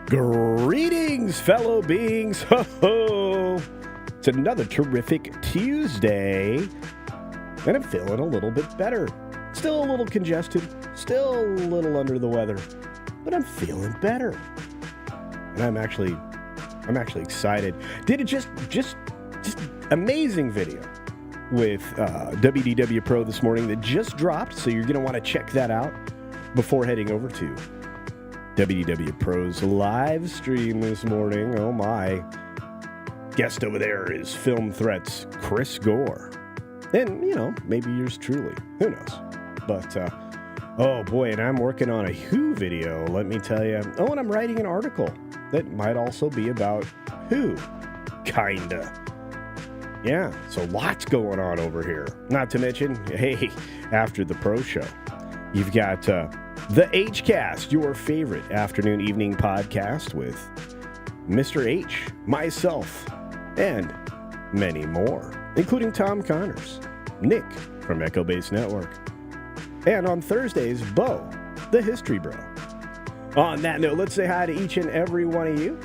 Greetings, fellow beings. Ho ho! It's another terrific Tuesday, and I'm feeling a little bit better. Still a little congested, still a little under the weather, but I'm feeling better. And I'm actually excited. Did it just amazing video with WDW Pro this morning that just dropped, so you're going to want to check that out before heading over to WDW Pro's live stream this morning. Oh my. Guest over there is Film Threats Chris Gore. And, maybe yours truly. Who knows? But, oh boy, and I'm working on a Who video, let me tell you. Oh, and I'm writing an article that might also be about Who. Kinda. Yeah, so lots going on over here. Not to mention, hey, after the Pro Show, you've got the H-Cast, your favorite afternoon evening podcast with Mr. H, myself, and many more, including Tom Connors, Nick from Echo Base Network, and on Thursdays, Bo, the History Bro. On that note, let's say hi to each and every one of you.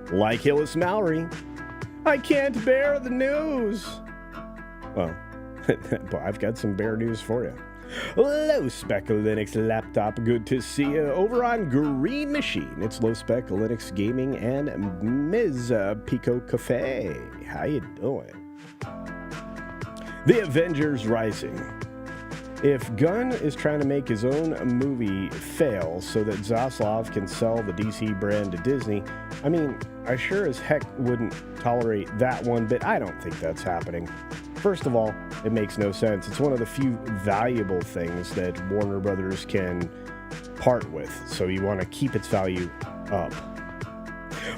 Like Hillis Mallory, I can't bear the news. Well, I've got some bear news for you. Low Spec Linux Laptop, good to see you over on Green Machine. It's Low Spec Linux Gaming and Ms. Pico Cafe. How you doing? The Avengers Rising. If Gunn is trying to make his own movie fail so that Zaslav can sell the DC brand to Disney, I sure as heck wouldn't tolerate that one, but I don't think that's happening. First of all, it makes no sense. It's one of the few valuable things that Warner Brothers can part with, so you want to keep its value up.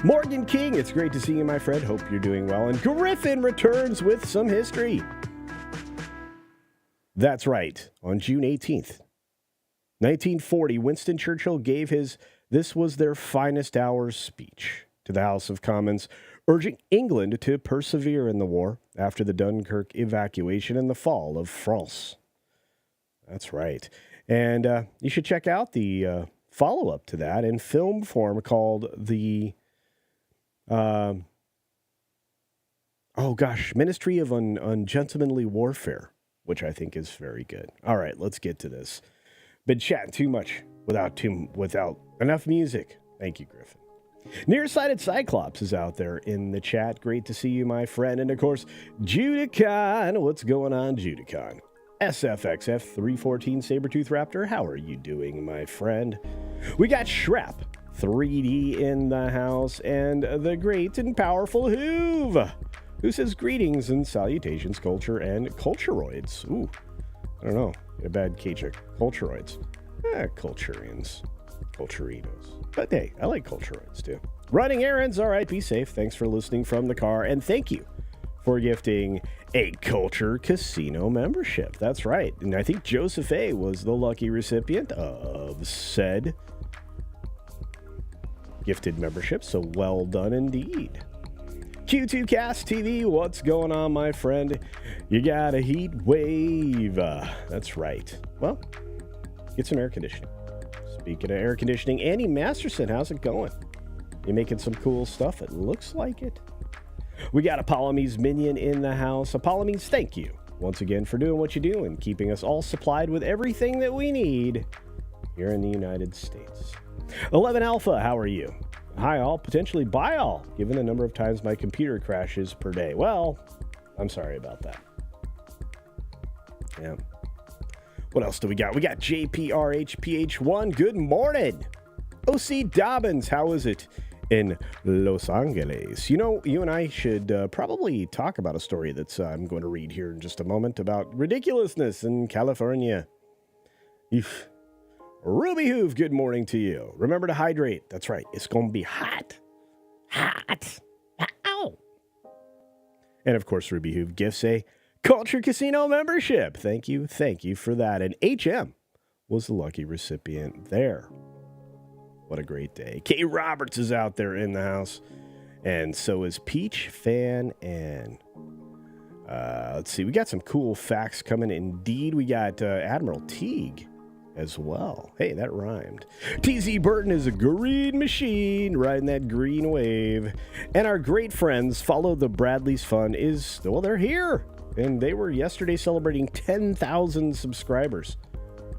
Morgan King, it's great to see you, my friend. Hope you're doing well. And Griffin returns with some history. That's right. On June 18th, 1940, Winston Churchill gave his "This was their finest hours" speech to the House of Commons, urging England to persevere in the war after the Dunkirk evacuation and the fall of France. That's right. And you should check out the follow-up to that in film form called the, Ministry of Ungentlemanly Warfare, which I think is very good. All right, let's get to this. Been chatting too much without enough music. Thank you, Griffin. Nearsighted Cyclops is out there in the chat. Great to see you, my friend. And, of course, Judicon. What's going on, Judicon? SFXF 314 Sabretooth Raptor. How are you doing, my friend? We got Shrap 3D in the house. And the great and powerful Hoove, who says greetings and salutations, culture and culturoids. Ooh, I don't know. Get a bad cage of culturoids. Culturians. Culturinos. But hey, I like culturoids too. Running errands. All right, be safe. Thanks for listening from the car. And thank you for gifting a Culture Casino membership. That's right. And I think Joseph A. was the lucky recipient of said gifted membership. So well done indeed. Q2Cast TV, what's going on, my friend? You got a heat wave. That's right. Well, get some air conditioning. Speaking of air conditioning, Andy Masterson, how's it going? You making some cool stuff? It looks like it. We got Apollome's Minion in the house. Apollome's, thank you once again for doing what you do and keeping us all supplied with everything that we need here in the United States. 11 Alpha, how are you? Hi all, potentially bye all, given the number of times my computer crashes per day. Well, I'm sorry about that. Yeah. What else do we got? We got JPRHPH1. Good morning. OC Dobbins, how is it in Los Angeles? You and I should probably talk about a story that's I'm going to read here in just a moment about ridiculousness in California. Eef. Ruby Hoove, good morning to you. Remember to hydrate. That's right. It's going to be hot. Hot. Ow. And of course, Ruby Hoove gifts a Culture Casino membership. Thank you for that. And HM was the lucky recipient there. What a great day. Kay Roberts is out there in the house. And so is Peach, Fan, and let's see. We got some cool facts coming. Indeed, we got Admiral Teague as well. Hey, that rhymed. TZ Burton is a green machine riding that green wave. And our great friends, Follow the Bradley's Fun, they're here. And they were yesterday celebrating 10,000 subscribers.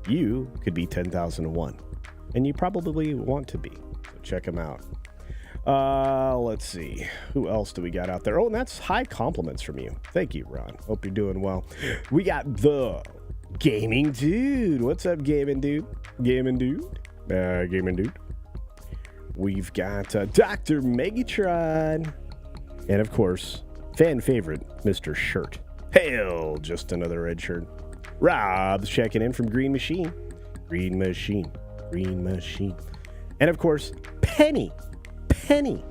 You could be 10,001. And you probably want to be. So check them out. Let's see. Who else do we got out there? Oh, and that's high compliments from you. Thank you, Ron. Hope you're doing well. We got the Gaming Dude. What's up, Gaming Dude? Gaming Dude. Gaming Dude. We've got Dr. Megatron. And, of course, fan favorite, Mr. Shirt. Hail, just another red shirt. Rob's checking in from Green Machine. Green Machine. Green Machine. And, of course, Penny. Penny.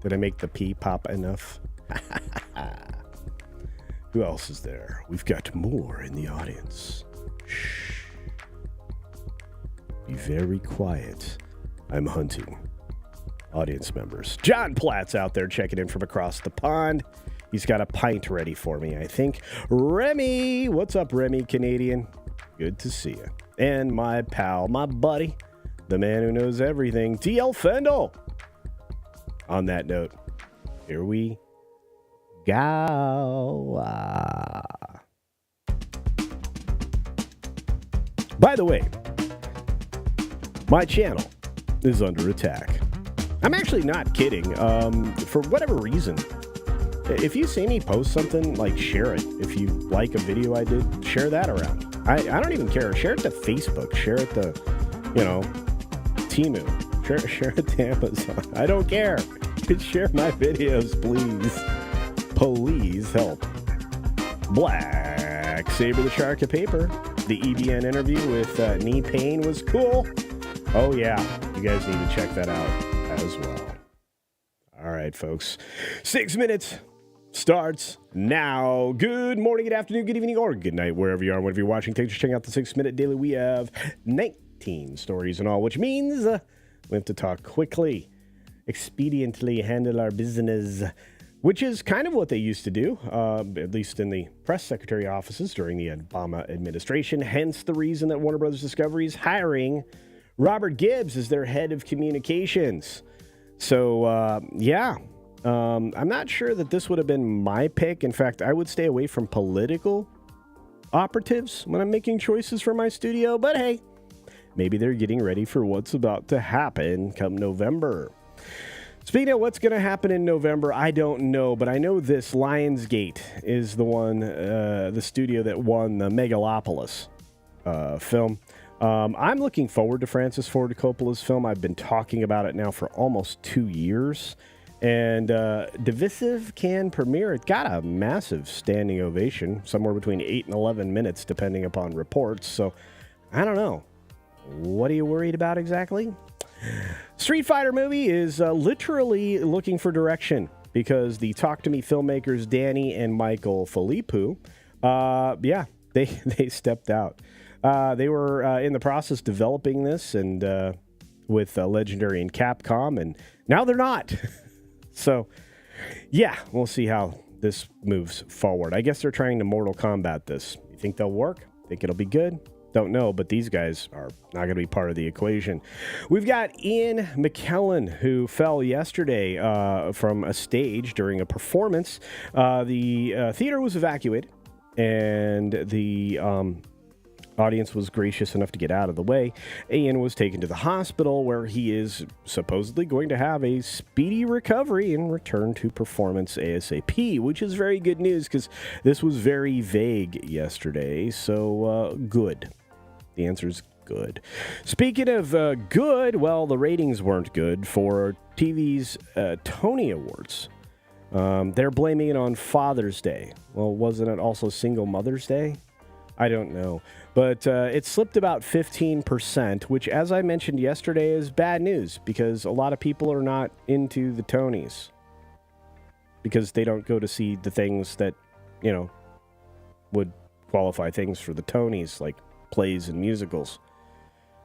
Did I make the P pop enough? Who else is there? We've got more in the audience. Shh. Be very quiet. I'm hunting audience members. John Platt's out there checking in from across the pond. He's got a pint ready for me, I think. Remy! What's up, Remy, Canadian? Good to see you. And my pal, my buddy, the man who knows everything, TL Fendel. On that note, here we go. By the way, my channel is under attack. I'm actually not kidding. For whatever reason, if you see me post something, like, share it. If you like a video I did, share that around. I don't even care. Share it to Facebook. Share it to, Temu. Share it to Amazon. I don't care. Just share my videos, please. Please help. Black Saber the Shark of Paper. The EBN interview with Knee Pain was cool. Oh, yeah. You guys need to check that out as well. All right, folks. 6 minutes starts now. Good morning, good afternoon, good evening, or good night, wherever you are, whenever you're watching. Thanks for checking out the 6 Minute Daily. We have 19 stories in all, which means we have to talk quickly, expediently handle our business, which is kind of what they used to do, at least in the press secretary offices during the Obama administration. Hence the reason that Warner Brothers Discovery is hiring Robert Gibbs as their head of communications. So, yeah. I'm not sure that this would have been my pick. In fact, I would stay away from political operatives when I'm making choices for my studio. But hey, maybe they're getting ready for what's about to happen come November. Speaking of what's going to happen in November, I don't know. But I know this Lionsgate is the one, the studio that won the Megalopolis film. I'm looking forward to Francis Ford Coppola's film. I've been talking about it now for almost 2 years. And Divisive can premiere. It got a massive standing ovation, somewhere between 8 and 11 minutes, depending upon reports. So, I don't know. What are you worried about exactly? Street Fighter movie is literally looking for direction because the Talk to Me filmmakers, Danny and Michael Filippo, they stepped out. They were in the process developing this and with Legendary and Capcom, and now they're not. So, yeah, we'll see how this moves forward. I guess they're trying to Mortal Kombat this. You think they'll work? Think it'll be good? Don't know, but these guys are not going to be part of the equation. We've got Ian McKellan, who fell yesterday from a stage during a performance. The theater was evacuated, and the audience was gracious enough to get out of the way. Ian was taken to the hospital where he is supposedly going to have a speedy recovery and return to performance ASAP, which is very good news because this was very vague yesterday. So good. The answer is good. Speaking of good, well, the ratings weren't good for TV's Tony Awards. They're blaming it on Father's Day. Well, wasn't it also Single Mother's Day? I don't know. But it slipped about 15%, which, as I mentioned yesterday, is bad news because a lot of people are not into the Tonys because they don't go to see the things that, would qualify things for the Tonys, like plays and musicals.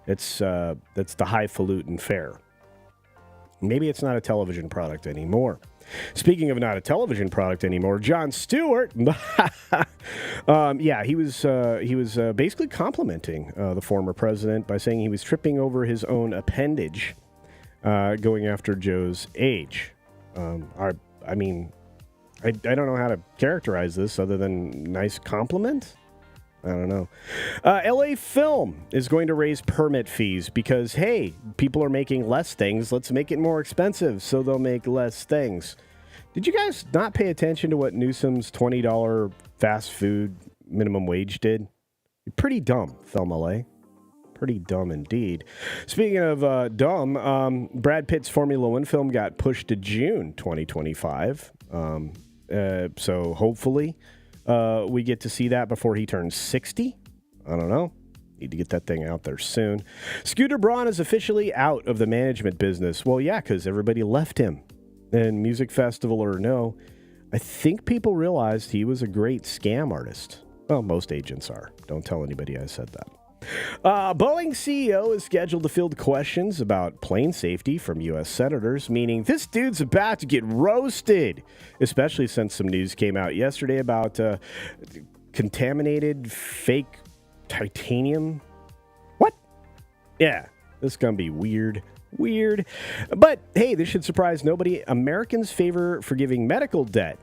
That's the highfalutin fare. Maybe it's not a television product anymore. Speaking of not a television product anymore, Jon Stewart Yeah, he was basically complimenting the former president by saying he was tripping over his own appendage, going after Joe's age. I mean, I don't know how to characterize this other than nice compliment. I don't know. LA Film is going to raise permit fees because, hey, people are making less things. Let's make it more expensive so they'll make less things. Did you guys not pay attention to what Newsom's $20 fast food minimum wage did? Pretty dumb, Film LA. Pretty dumb indeed. Speaking of dumb, Brad Pitt's Formula One film got pushed to June 2025. So hopefully we get to see that before he turns 60. I don't know. Need to get that thing out there soon. Scooter Braun is officially out of the management business. Well, yeah, because everybody left him. And music festival or no, I think people realized he was a great scam artist. Well, most agents are. Don't tell anybody I said that. Boeing CEO is scheduled to field questions about plane safety from U.S. senators, meaning this dude's about to get roasted, especially since some news came out yesterday about contaminated fake titanium. What? Yeah, this is going to be weird. But, hey, this should surprise nobody. Americans favor forgiving medical debt.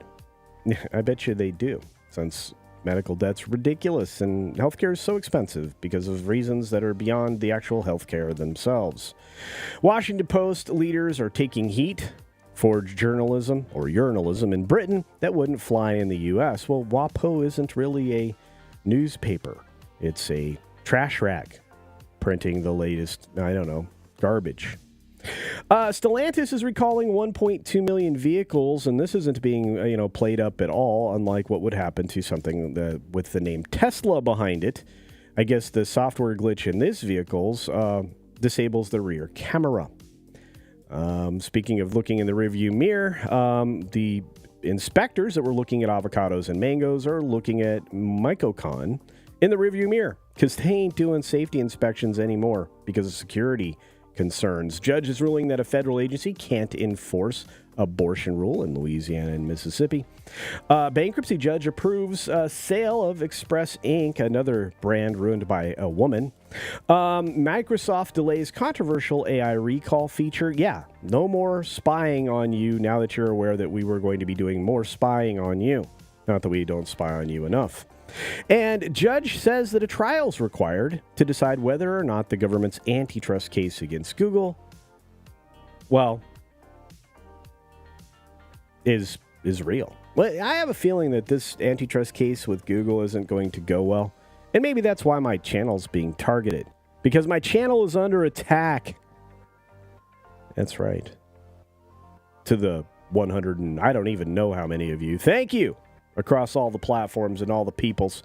I bet you they do, since medical debt's ridiculous and healthcare is so expensive because of reasons that are beyond the actual healthcare themselves. Washington Post leaders are taking heat for journalism or urinalism in Britain that wouldn't fly in the U.S. Well, WAPO isn't really a newspaper. It's a trash rack printing the latest, garbage. Stellantis is recalling 1.2 million vehicles, and this isn't being, played up at all, unlike what would happen to something with the name Tesla behind it. I guess the software glitch in these vehicles disables the rear camera. Speaking of looking in the rearview mirror, the inspectors that were looking at avocados and mangoes are looking at MicroCon in the rearview mirror because they ain't doing safety inspections anymore because of security concerns. Judge is ruling that a federal agency can't enforce abortion rule in Louisiana and Mississippi. Bankruptcy judge approves sale of Express Inc., another brand ruined by a woman. Microsoft delays controversial AI recall feature. Yeah, no more spying on you now that you're aware that we were going to be doing more spying on you. Not that we don't spy on you enough. And judge says that a trial is required to decide whether or not the government's antitrust case against Google, is real. Well, I have a feeling that this antitrust case with Google isn't going to go well. And maybe that's why my channel's being targeted. Because my channel is under attack. That's right. To the 100 and I don't even know how many of you. Thank you. Across all the platforms and all the peoples.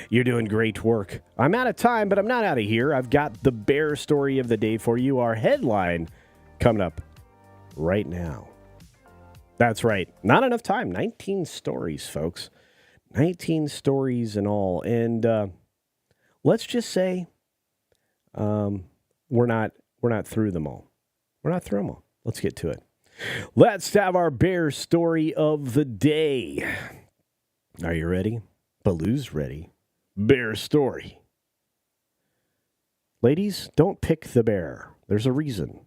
You're doing great work. I'm out of time, but I'm not out of here. I've got the bear story of the day for you, our headline, coming up right now. That's right. Not enough time. 19 stories, folks. 19 stories in all. And let's just say we're not through them all. We're not through them all. Let's get to it. Let's have our bear story of the day. Are you ready? Baloo's ready. Bear story. Ladies, don't pick the bear. There's a reason.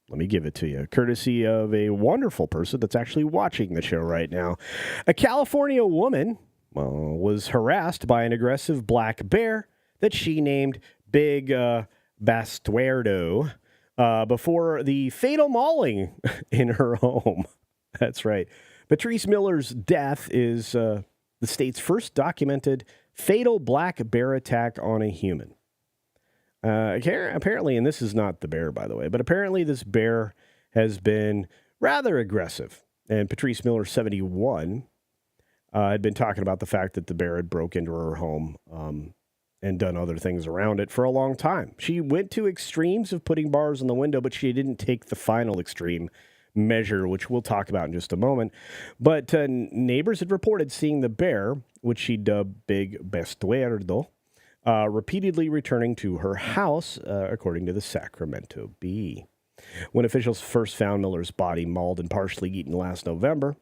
Let me give it to you. Courtesy of a wonderful person that's actually watching the show right now. A California woman, was harassed by an aggressive black bear that she named Big Bastuerdo before the fatal mauling in her home. That's right. Patrice Miller's death is the state's first documented fatal black bear attack on a human. Apparently, and this is not the bear, by the way, but apparently this bear has been rather aggressive. And Patrice Miller, 71, had been talking about the fact that the bear had broke into her home and done other things around it for a long time. She went to extremes of putting bars in the window, but she didn't take the final extreme measure, which we'll talk about in just a moment. But neighbors had reported seeing the bear, which she dubbed Big Bastuerdo, repeatedly returning to her house, according to the Sacramento Bee. When officials first found Miller's body mauled and partially eaten last November,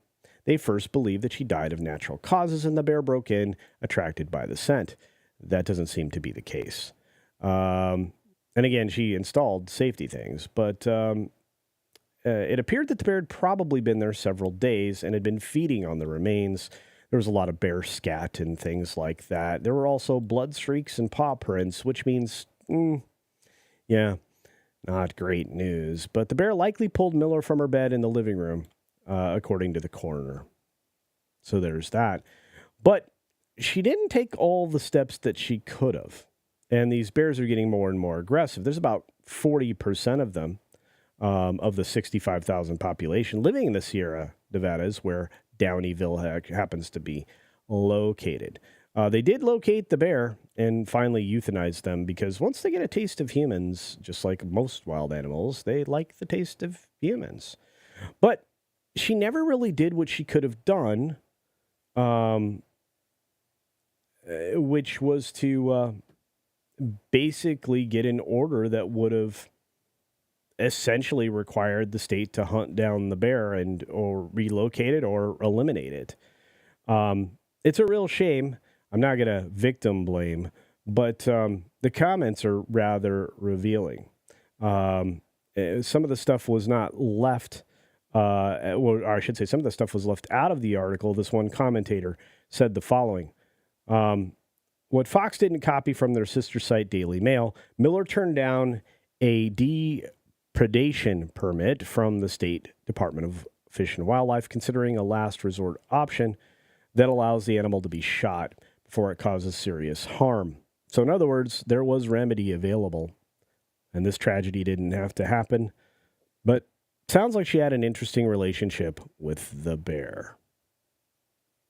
they first believed that she died of natural causes and the bear broke in, attracted by the scent. That doesn't seem to be the case. And again, she installed safety things, but it appeared that the bear had probably been there several days and had been feeding on the remains. There was a lot of bear scat and things like that. There were also blood streaks and paw prints, which means, not great news. But the bear likely pulled Miller from her bed in the living room, according to the coroner. So there's that. But she didn't take all the steps that she could have. And these bears are getting more and more aggressive. There's about 40% of them, of the 65,000 population living in the Sierra Nevadas, where Downeyville happens to be located. They did locate the bear and finally euthanized them because once they get a taste of humans, just like most wild animals, they like the taste of humans. But she never really did what she could have done, which was to basically get an order that would have essentially required the state to hunt down the bear or relocate it or eliminate it. It's a real shame. I'm not going to victim blame, but the comments are rather revealing. Some of the stuff was not left, or I should say some of the stuff was left out of the article. This one commentator said the following. What Fox didn't copy from their sister site, Daily Mail, Miller turned down a depredation permit from the State Department of Fish and Wildlife, considering a last resort option that allows the animal to be shot before it causes serious harm. So in other words, there was remedy available, and this tragedy didn't have to happen. But sounds like she had an interesting relationship with the bear.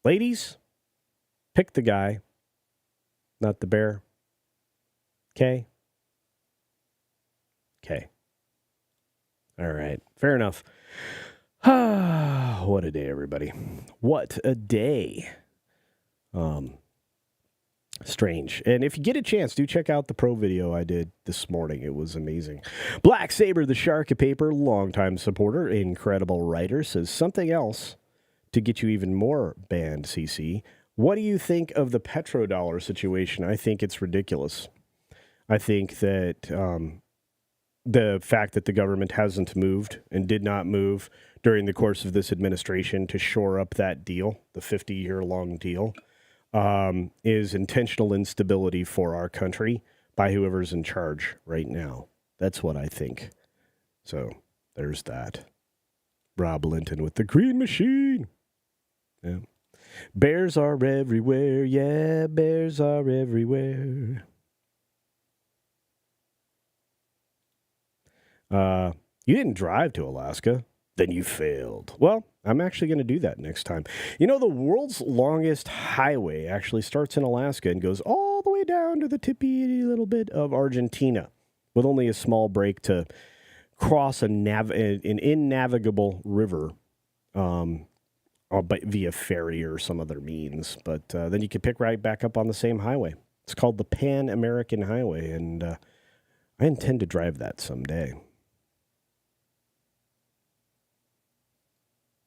Ladies, pick the guy, not the bear. Okay? Okay. All right. Fair enough. What a day, everybody. What a day. Strange. And if you get a chance, do check out the pro video I did this morning. It was amazing. Black Saber, the Shark of Paper, longtime supporter, incredible writer, says something else to get you even more banned, CC. What do you think of the petrodollar situation? I think it's ridiculous. I think that the fact that the government hasn't moved and did not move during the course of this administration to shore up that deal, the 50-year-long deal, is intentional instability for our country by whoever's in charge right now. That's what I think. So there's that. Rob Linton with the green machine. Yeah. Bears are everywhere. Yeah, bears are everywhere. You didn't drive to Alaska, then you failed. Well, I'm actually going to do that next time. You know, the world's longest highway actually starts in Alaska and goes all the way down to the tippy little bit of Argentina, with only a small break to cross an innavigable river via ferry or some other means. But then you can pick right back up on the same highway. It's called the Pan American Highway, and I intend to drive that someday.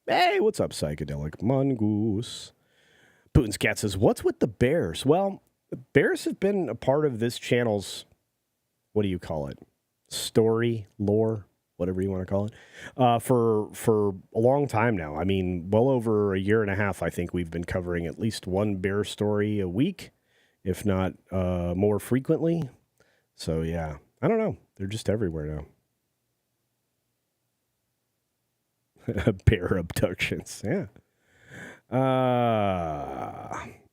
Hey, what's up, Psychedelic Mongoose? Putin's Cat says, what's with the bears? Well, the bears have been a part of this channel's, what do you call it? Story, lore, whatever you want to call it, for a long time now. I mean, well over a year and a half, I think we've been covering at least one bear story a week, if not more frequently. So, yeah, I don't know. They're just everywhere now. Bear abductions, yeah.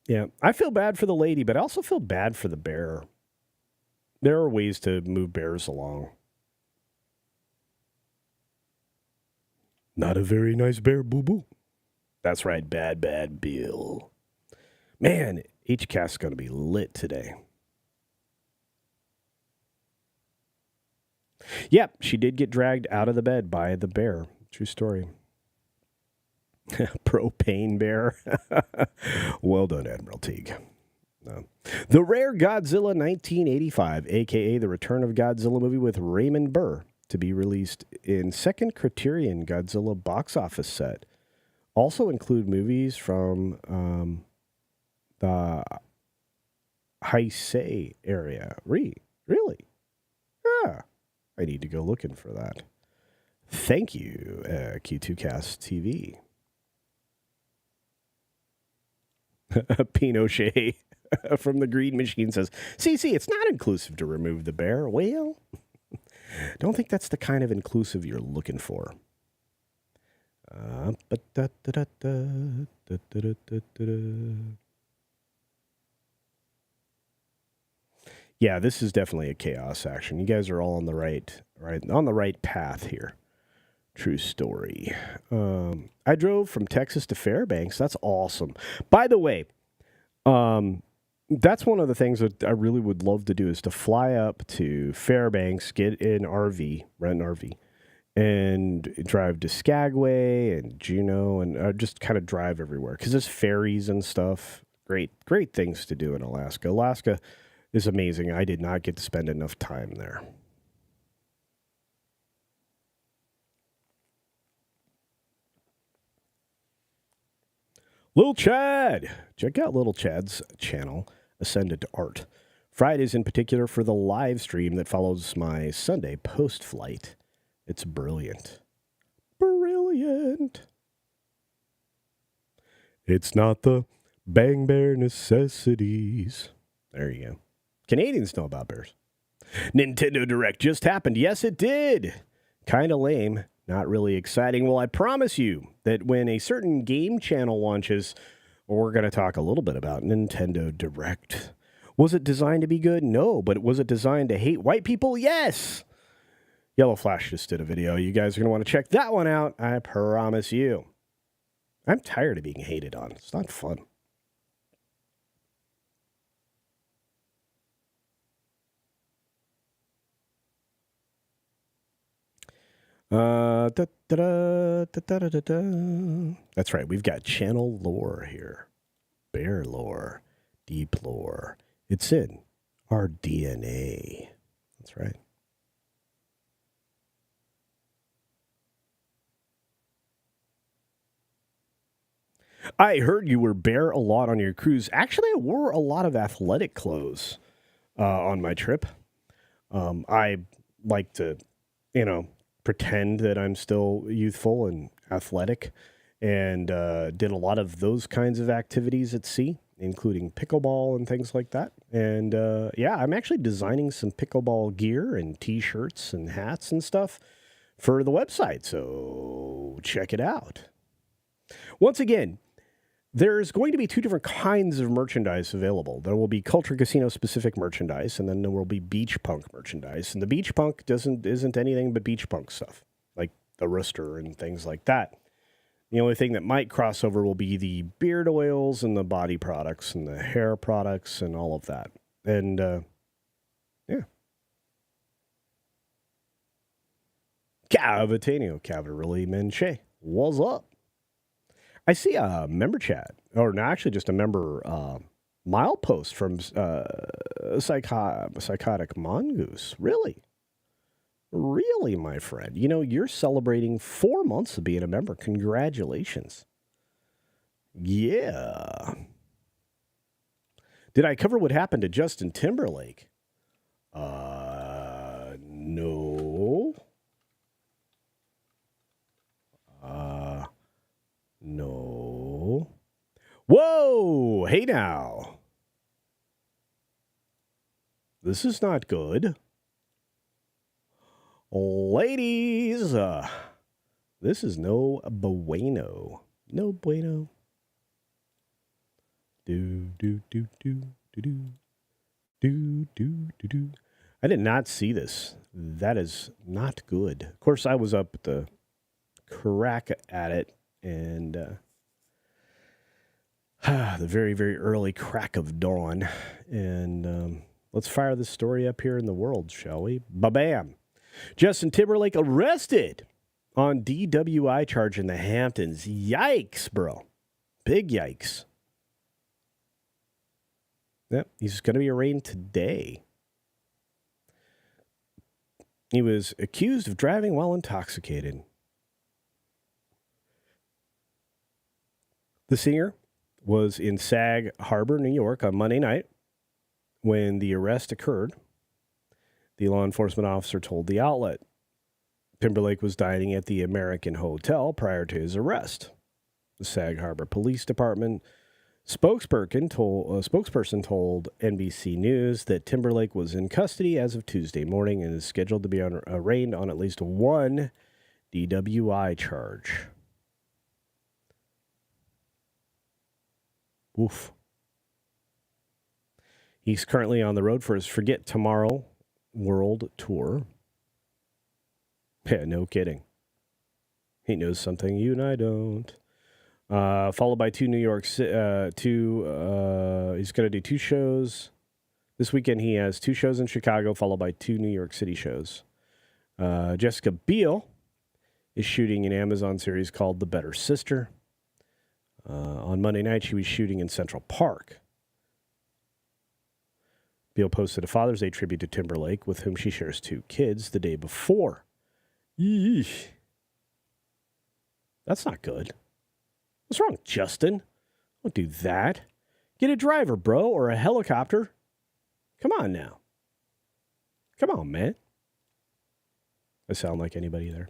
Yeah, I feel bad for the lady, but I also feel bad for the bear. There are ways to move bears along. Not a very nice bear, boo-boo. That's right, bad Bill. Man, HCast's going to be lit today. Yep, she did get dragged out of the bed by the bear. True story. Propane bear. Well done, Admiral Teague. No. The Rare Godzilla 1985, a.k.a. The Return of Godzilla movie with Raymond Burr, to be released in second Criterion Godzilla box office set also include movies from the Heisei area. Really? Yeah. I need to go looking for that. Thank you, Q2Cast TV. Pinochet from the Green Machine says, CC, it's not inclusive to remove the bear. Well, don't think that's the kind of inclusive you're looking for. Yeah, this is definitely a chaos action. You guys are all on the right path here. True story. I drove from Texas to Fairbanks. That's awesome. By the way, that's one of the things that I really would love to do is to fly up to Fairbanks, get an RV, rent an RV, and drive to Skagway and Juneau and just kind of drive everywhere because there's ferries and stuff. Great things to do in Alaska. Alaska is amazing. I did not get to spend enough time there. Little Chad. Check out Little Chad's channel, Ascended to Art. Fridays in particular for the live stream that follows my Sunday post-flight. It's brilliant. Brilliant. It's not the bang bear necessities. There you go. Canadians know about bears. Nintendo Direct just happened. Yes, it did. Kind of lame. Not really exciting. Well, I promise you that when a certain game channel launches, we're going to talk a little bit about Nintendo Direct. Was it designed to be good? No. But was it designed to hate white people? Yes. Yellow Flash just did a video. You guys are going to want to check that one out. I promise you. I'm tired of being hated on. It's not fun. That's right. We've got channel lore here. Bear lore. Deep lore. It's in our DNA. That's right. I heard you were bear a lot on your cruise. Actually, I wore a lot of athletic clothes on my trip. I like to, pretend that I'm still youthful and athletic, and did a lot of those kinds of activities at sea, including pickleball and things like that. And I'm actually designing some pickleball gear and T-shirts and hats and stuff for the website, so check it out. Once again, there's going to be two different kinds of merchandise available. There will be Culture Casino specific merchandise, and then there will be beach punk merchandise. And the beach punk isn't anything but beach punk stuff, like the rooster and things like that. The only thing that might cross over will be the beard oils and the body products and the hair products and all of that. And Cavatanio, Cavalry Menche, what's up? I see a member chat, or no, actually just a member milepost from Psychotic Mongoose. Really? Really, my friend? You're celebrating 4 months of being a member. Congratulations. Yeah. Did I cover what happened to Justin Timberlake? No. No. Whoa! Hey now. This is not good. Ladies, this is no bueno. No bueno. Do. I did not see this. That is not good. Of course, I was up at the crack at it, and the very, very early crack of dawn. And let's fire this story up here in the world, shall we? Ba-bam. Justin Timberlake arrested on DWI charge in the Hamptons. Yikes, bro. Big yikes. Yep, he's going to be arraigned today. He was accused of driving while intoxicated. The singer was in Sag Harbor, New York on Monday night when the arrest occurred. The law enforcement officer told the outlet Timberlake was dining at the American Hotel prior to his arrest. The Sag Harbor Police Department spokesperson told NBC News that Timberlake was in custody as of Tuesday morning and is scheduled to be arraigned on at least one DWI charge. Oof. He's currently on the road for his Forget Tomorrow World Tour. Yeah, no kidding. He knows something you and I don't. Followed by two New York, he's going to do two shows. This weekend he has two shows in Chicago, followed by two New York City shows. Jessica Biel is shooting an Amazon series called The Better Sister. On Monday night, she was shooting in Central Park. Biel posted a Father's Day tribute to Timberlake, with whom she shares two kids, the day before. Yeesh. That's not good. What's wrong, Justin? Don't do that. Get a driver, bro, or a helicopter. Come on now. Come on, man. I sound like anybody there.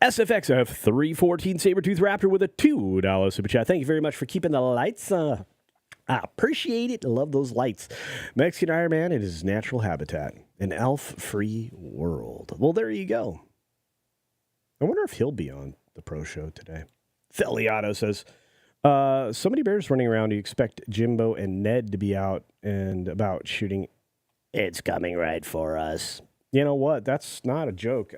SFXF 314 Sabertooth Raptor with a $2 super chat. Thank you very much for keeping the lights on. I appreciate it. I love those lights. Mexican Iron Man in his natural habitat. An elf-free world. Well, there you go. I wonder if he'll be on the pro show today. Feliato says, so many bears running around. Do you expect Jimbo and Ned to be out and about shooting? It's coming right for us. You know what? That's not a joke.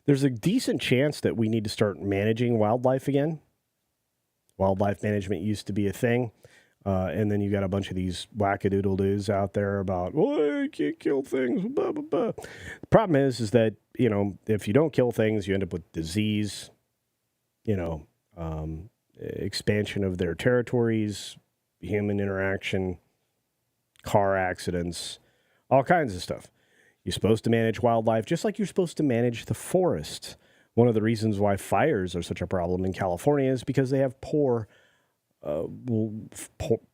There's a decent chance that we need to start managing wildlife again. Wildlife management used to be a thing. And then you got a bunch of these wackadoodle-doos out there about, well, you can't kill things, blah, blah, blah. The problem is that, you know, if you don't kill things, you end up with disease, you know, expansion of their territories, human interaction, car accidents, all kinds of stuff. You're supposed to manage wildlife just like you're supposed to manage the forest. One of the reasons why fires are such a problem in California is because they have poor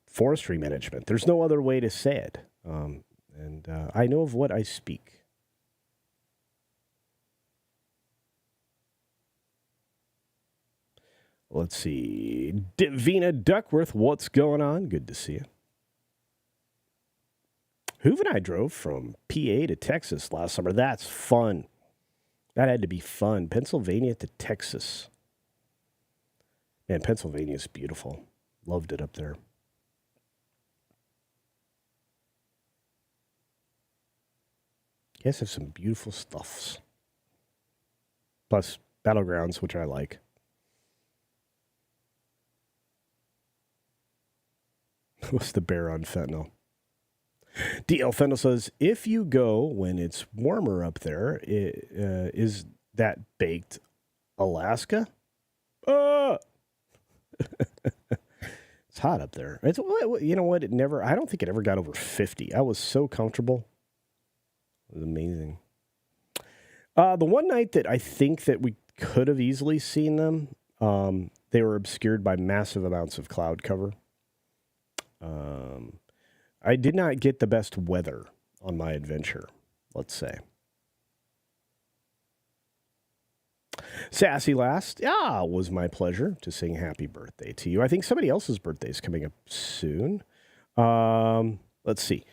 forestry management. There's no other way to say it. And I know of what I speak. Let's see. Davina Duckworth, what's going on? Good to see you. Hoove and I drove from PA to Texas last summer. That's fun. That had to be fun. Pennsylvania to Texas. Man, Pennsylvania is beautiful. Loved it up there. You guys have some beautiful stuffs. Plus, battlegrounds, which I like. What's the bear on fentanyl? DL Fentanyl says, if you go when it's warmer up there, is that baked Alaska? It's hot up there. It's, you know what? I don't think it ever got over 50. I was so comfortable. It was amazing. The one night that I think that we could have easily seen them, they were obscured by massive amounts of cloud cover. I did not get the best weather on my adventure, let's say. Sassy Last, was my pleasure to sing happy birthday to you. I think somebody else's birthday is coming up soon. Let's see.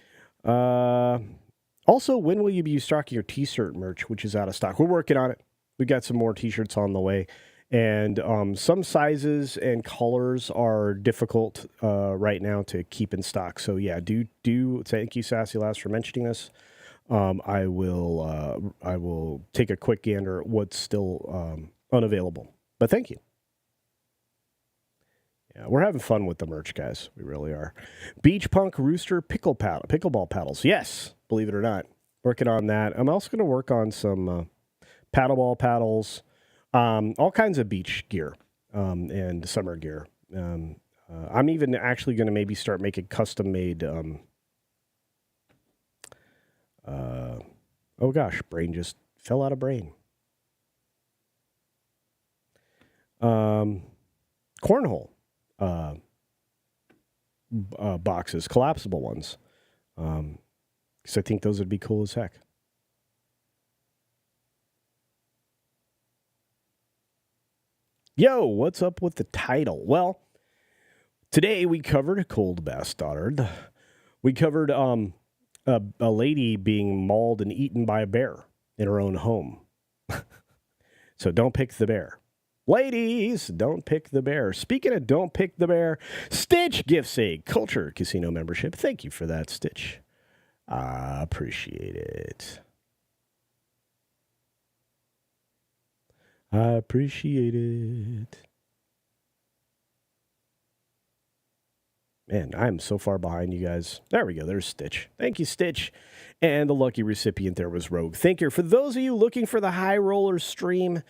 Also, when will you be stocking your T-shirt merch, which is out of stock? We're working on it. We've got some more T-shirts on the way. And some sizes and colors are difficult right now to keep in stock. So, yeah, do thank you, Sassy Last, for mentioning this. I will take a quick gander at what's still unavailable. But thank you. Yeah, we're having fun with the merch, guys. We really are. Beach Punk Rooster pickleball paddles. Yes, believe it or not. Working on that. I'm also going to work on some paddleball paddles. All kinds of beach gear and summer gear. I'm even actually going to maybe start making custom-made. Oh gosh, brain just fell out of brain. Cornhole. boxes, collapsible ones. Because I think those would be cool as heck. Yo, what's up with the title? Well, today we covered a cold bastard. We covered a lady being mauled and eaten by a bear in her own home. So don't pick the bear. Ladies, don't pick the bear. Speaking of don't pick the bear, Stitch gifts a Culture Casino membership. Thank you for that, Stitch. I appreciate it. I appreciate it. Man, I'm so far behind you guys. There we go. There's Stitch. Thank you, Stitch. And the lucky recipient there was Rogue Thinker. For those of you looking for the High Roller stream,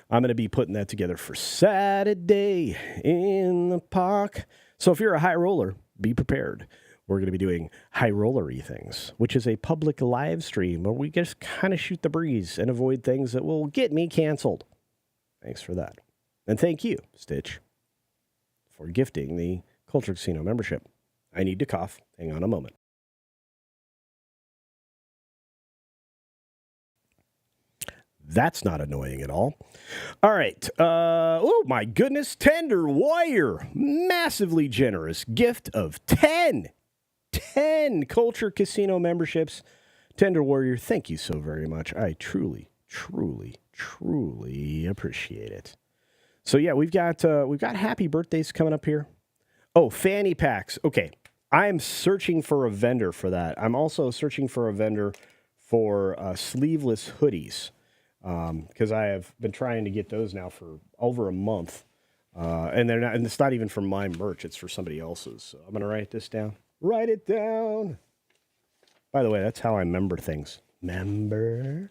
I'm going to be putting that together for Saturday in the park. So if you're a high roller, be prepared. We're going to be doing high rollery things, which is a public live stream where we just kind of shoot the breeze and avoid things that will get me canceled. Thanks for that. And thank you, Stitch, for gifting the Culture Casino membership. I need to cough. Hang on a moment. That's not annoying at all. All right. Oh, my goodness. Tender Warrior. Massively generous gift of 10 Culture Casino memberships. Tender Warrior, thank you so very much. I truly appreciate it. So, yeah, we've got happy birthdays coming up here. Oh, fanny packs. Okay. I'm searching for a vendor for that. I'm also searching for a vendor for sleeveless hoodies. Because I have been trying to get those now for over a month, and they're not. And it's not even for my merch; it's for somebody else's. So I'm gonna write this down. Write it down. By the way, that's how I member things. Member.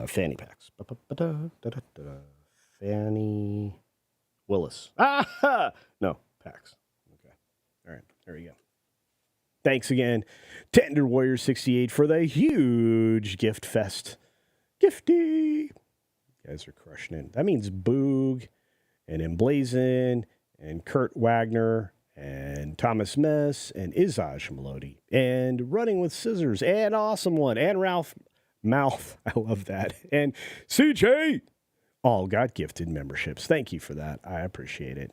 Fanny packs. Fanny Willis. No packs. Okay. All right. There we go. Thanks again, Tender Warrior 68, for the huge gift fest. Gifty. You guys are crushing it. That means Boog and Emblazon and Kurt Wagner and Thomas Mess and Izaj Melody and Running with Scissors and Awesome One and Ralph Mouth. I love that. And CJ all got gifted memberships. Thank you for that. I appreciate it.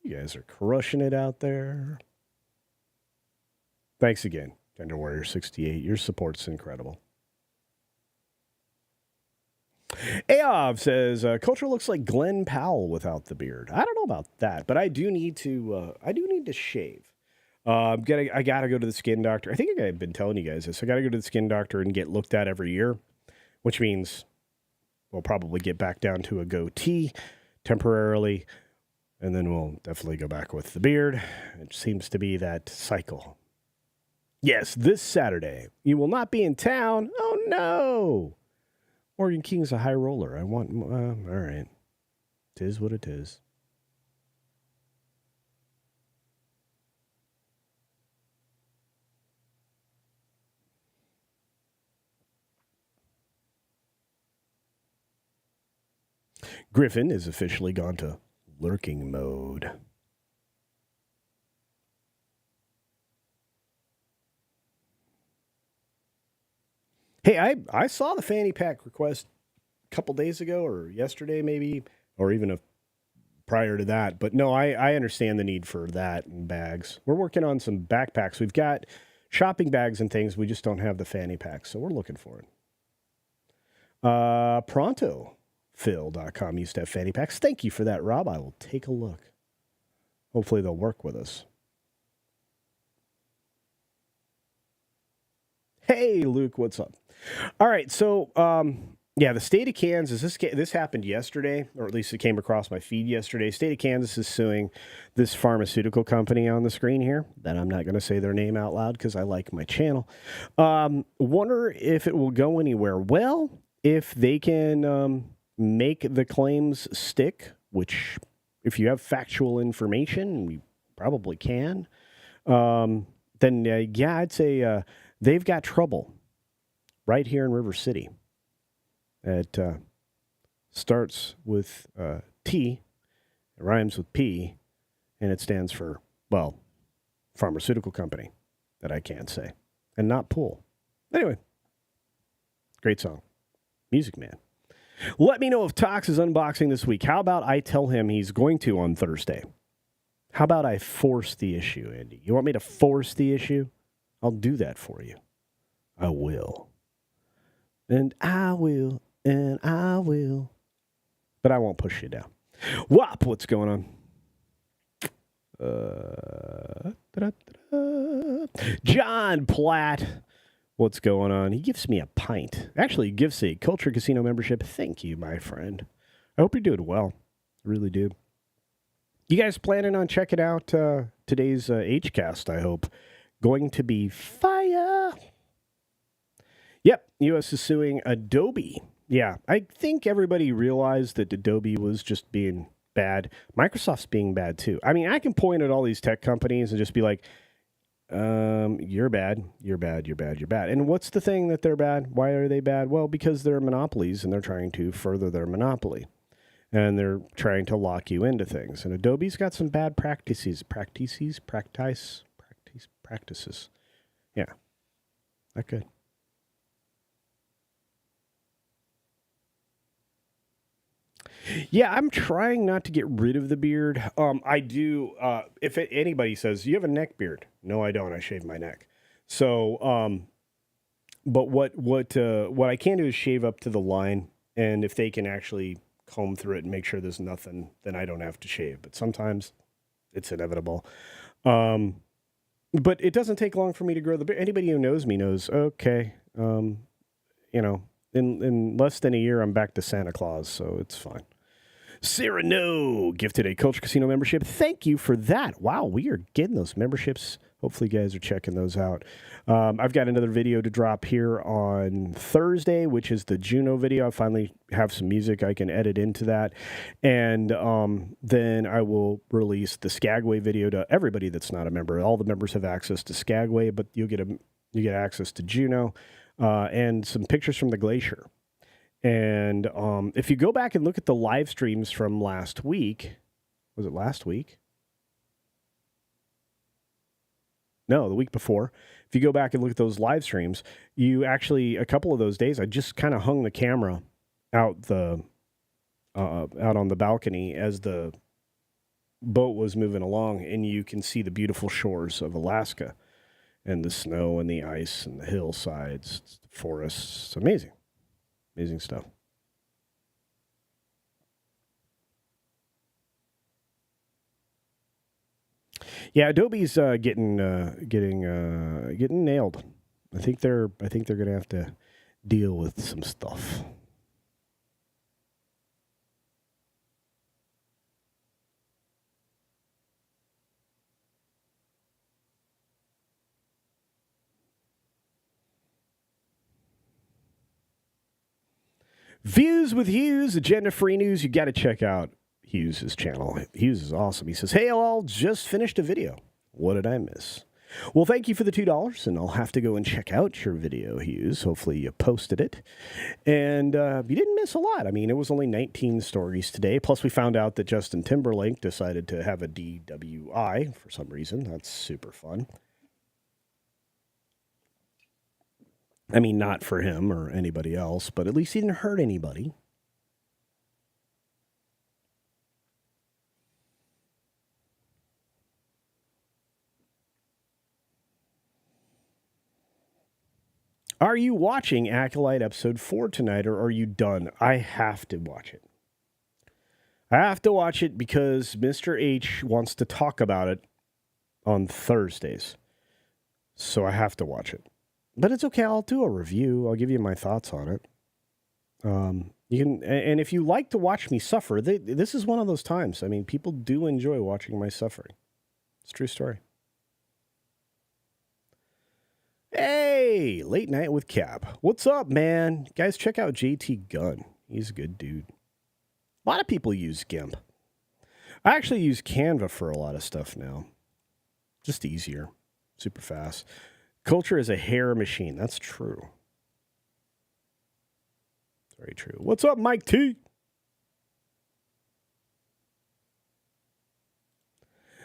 You guys are crushing it out there. Thanks again, Tender Warrior 68. Your support's incredible. Aov says, Culture looks like Glenn Powell without the beard. I don't know about that, but I do need to shave. I gotta go to the skin doctor. I think I've been telling you guys this. I gotta go to the skin doctor and get looked at every year, which means we'll probably get back down to a goatee temporarily, and then we'll definitely go back with the beard. It seems to be that cycle. Yes, this Saturday. You will not be in town. Oh, no. Morgan King's a high roller. I want... all right. Tis what it is. Griffin is officially gone to lurking mode. Hey, I saw the fanny pack request a couple days ago or yesterday maybe, or even prior to that. But no, I understand the need for that and bags. We're working on some backpacks. We've got shopping bags and things. We just don't have the fanny packs, so we're looking for it. ProntoPhil.com used to have fanny packs. Thank you for that, Rob. I will take a look. Hopefully they'll work with us. Hey, Luke, what's up? All right, so, the state of Kansas, this happened yesterday, or at least it came across my feed yesterday. State of Kansas is suing this pharmaceutical company on the screen here, that I'm not going to say their name out loud because I like my channel. Wonder if it will go anywhere. Well, if they can make the claims stick, which if you have factual information, we probably can, then, I'd say... they've got trouble right here in River City. It starts with T, it rhymes with P, and it stands for, well, pharmaceutical company that I can't say, and not pool. Anyway, great song. Music Man. Let me know if Tox is unboxing this week. How about I tell him he's going to on Thursday? How about I force the issue, Andy? You want me to force the issue? I'll do that for you. I will. And I will. And I will. But I won't push you down. WAP, what's going on? John Platt, what's going on? He gives me a pint. Actually, he gives a Culture Casino membership. Thank you, my friend. I hope you're doing well. I really do. You guys planning on checking out today's HCast, I hope. Going to be fire. Yep, U.S. is suing Adobe. Yeah, I think everybody realized that Adobe was just being bad. Microsoft's being bad, too. I mean, I can point at all these tech companies and just be like, you're bad, you're bad, you're bad, you're bad. And what's the thing that they're bad? Why are they bad? Well, because they're monopolies, and they're trying to further their monopoly. And they're trying to lock you into things. And Adobe's got some bad practices. Practices? Yeah, not good. Yeah, I'm trying not to get rid of the beard. I do. If anybody says, you have a neck beard. No, I don't. I shave my neck. So, but what I can do is shave up to the line. And if they can actually comb through it and make sure there's nothing, then I don't have to shave. But sometimes it's inevitable. But it doesn't take long for me to grow the beard. Anybody who knows me knows, okay, in less than a year, I'm back to Santa Claus, so it's fine. Sarah No gifted a Culture Casino membership. Thank you for that. Wow, we are getting those memberships. Hopefully you guys are checking those out. I've got another video to drop here on Thursday, which is the Juno video. I finally have some music I can edit into that. And then I will release the Skagway video to everybody that's not a member. All the members have access to Skagway, but you get access to Juno and some pictures from the glacier. And if you go back and look at the live streams from last week, was it last week? No, the week before. If you go back and look at those live streams, you actually, a couple of those days, I just kind of hung the camera out on the balcony as the boat was moving along, and you can see the beautiful shores of Alaska and the snow and the ice and the hillsides, the forests. It's amazing. Amazing stuff. Yeah, Adobe's getting nailed. I think they're going to have to deal with some stuff. Views with Hughes, Agenda Free News. You got to check out Hughes' channel. Hughes is awesome. He says, hey, all, just finished a video. What did I miss? Well, thank you for the $2, and I'll have to go and check out your video, Hughes. Hopefully you posted it. And you didn't miss a lot. I mean, it was only 19 stories today. Plus, we found out that Justin Timberlake decided to have a DWI for some reason. That's super fun. I mean, not for him or anybody else, but at least he didn't hurt anybody. Are you watching Acolyte episode 4 tonight, or are you done? I have to watch it. I have to watch it because Mr. H wants to talk about it on Thursdays. So I have to watch it. But it's okay. I'll do a review. I'll give you my thoughts on it. You can, and if you like to watch me suffer, this is one of those times. I mean, people do enjoy watching my suffering. It's a true story. Hey, late night with Cap. What's up, man? Guys, check out JT Gunn. He's a good dude. A lot of people use GIMP. I actually use Canva for a lot of stuff now. Just easier. Super fast. Culture is a hair machine. That's true. Very true. What's up, Mike T?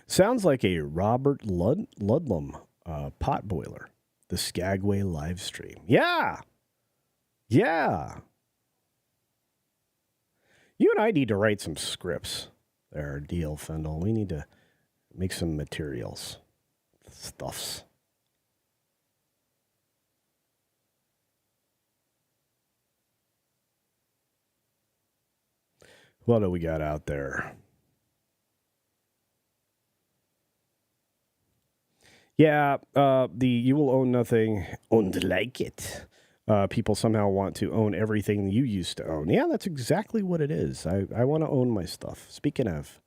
Sounds like a Robert Ludlum pot boiler. The Skagway live stream. Yeah. Yeah. You and I need to write some scripts there, D.L. Fendel. We need to make some materials. Stuffs. What do we got out there? Yeah, the you will own nothing, und like it. People somehow want to own everything you used to own. Yeah, that's exactly what it is. I want to own my stuff. Speaking of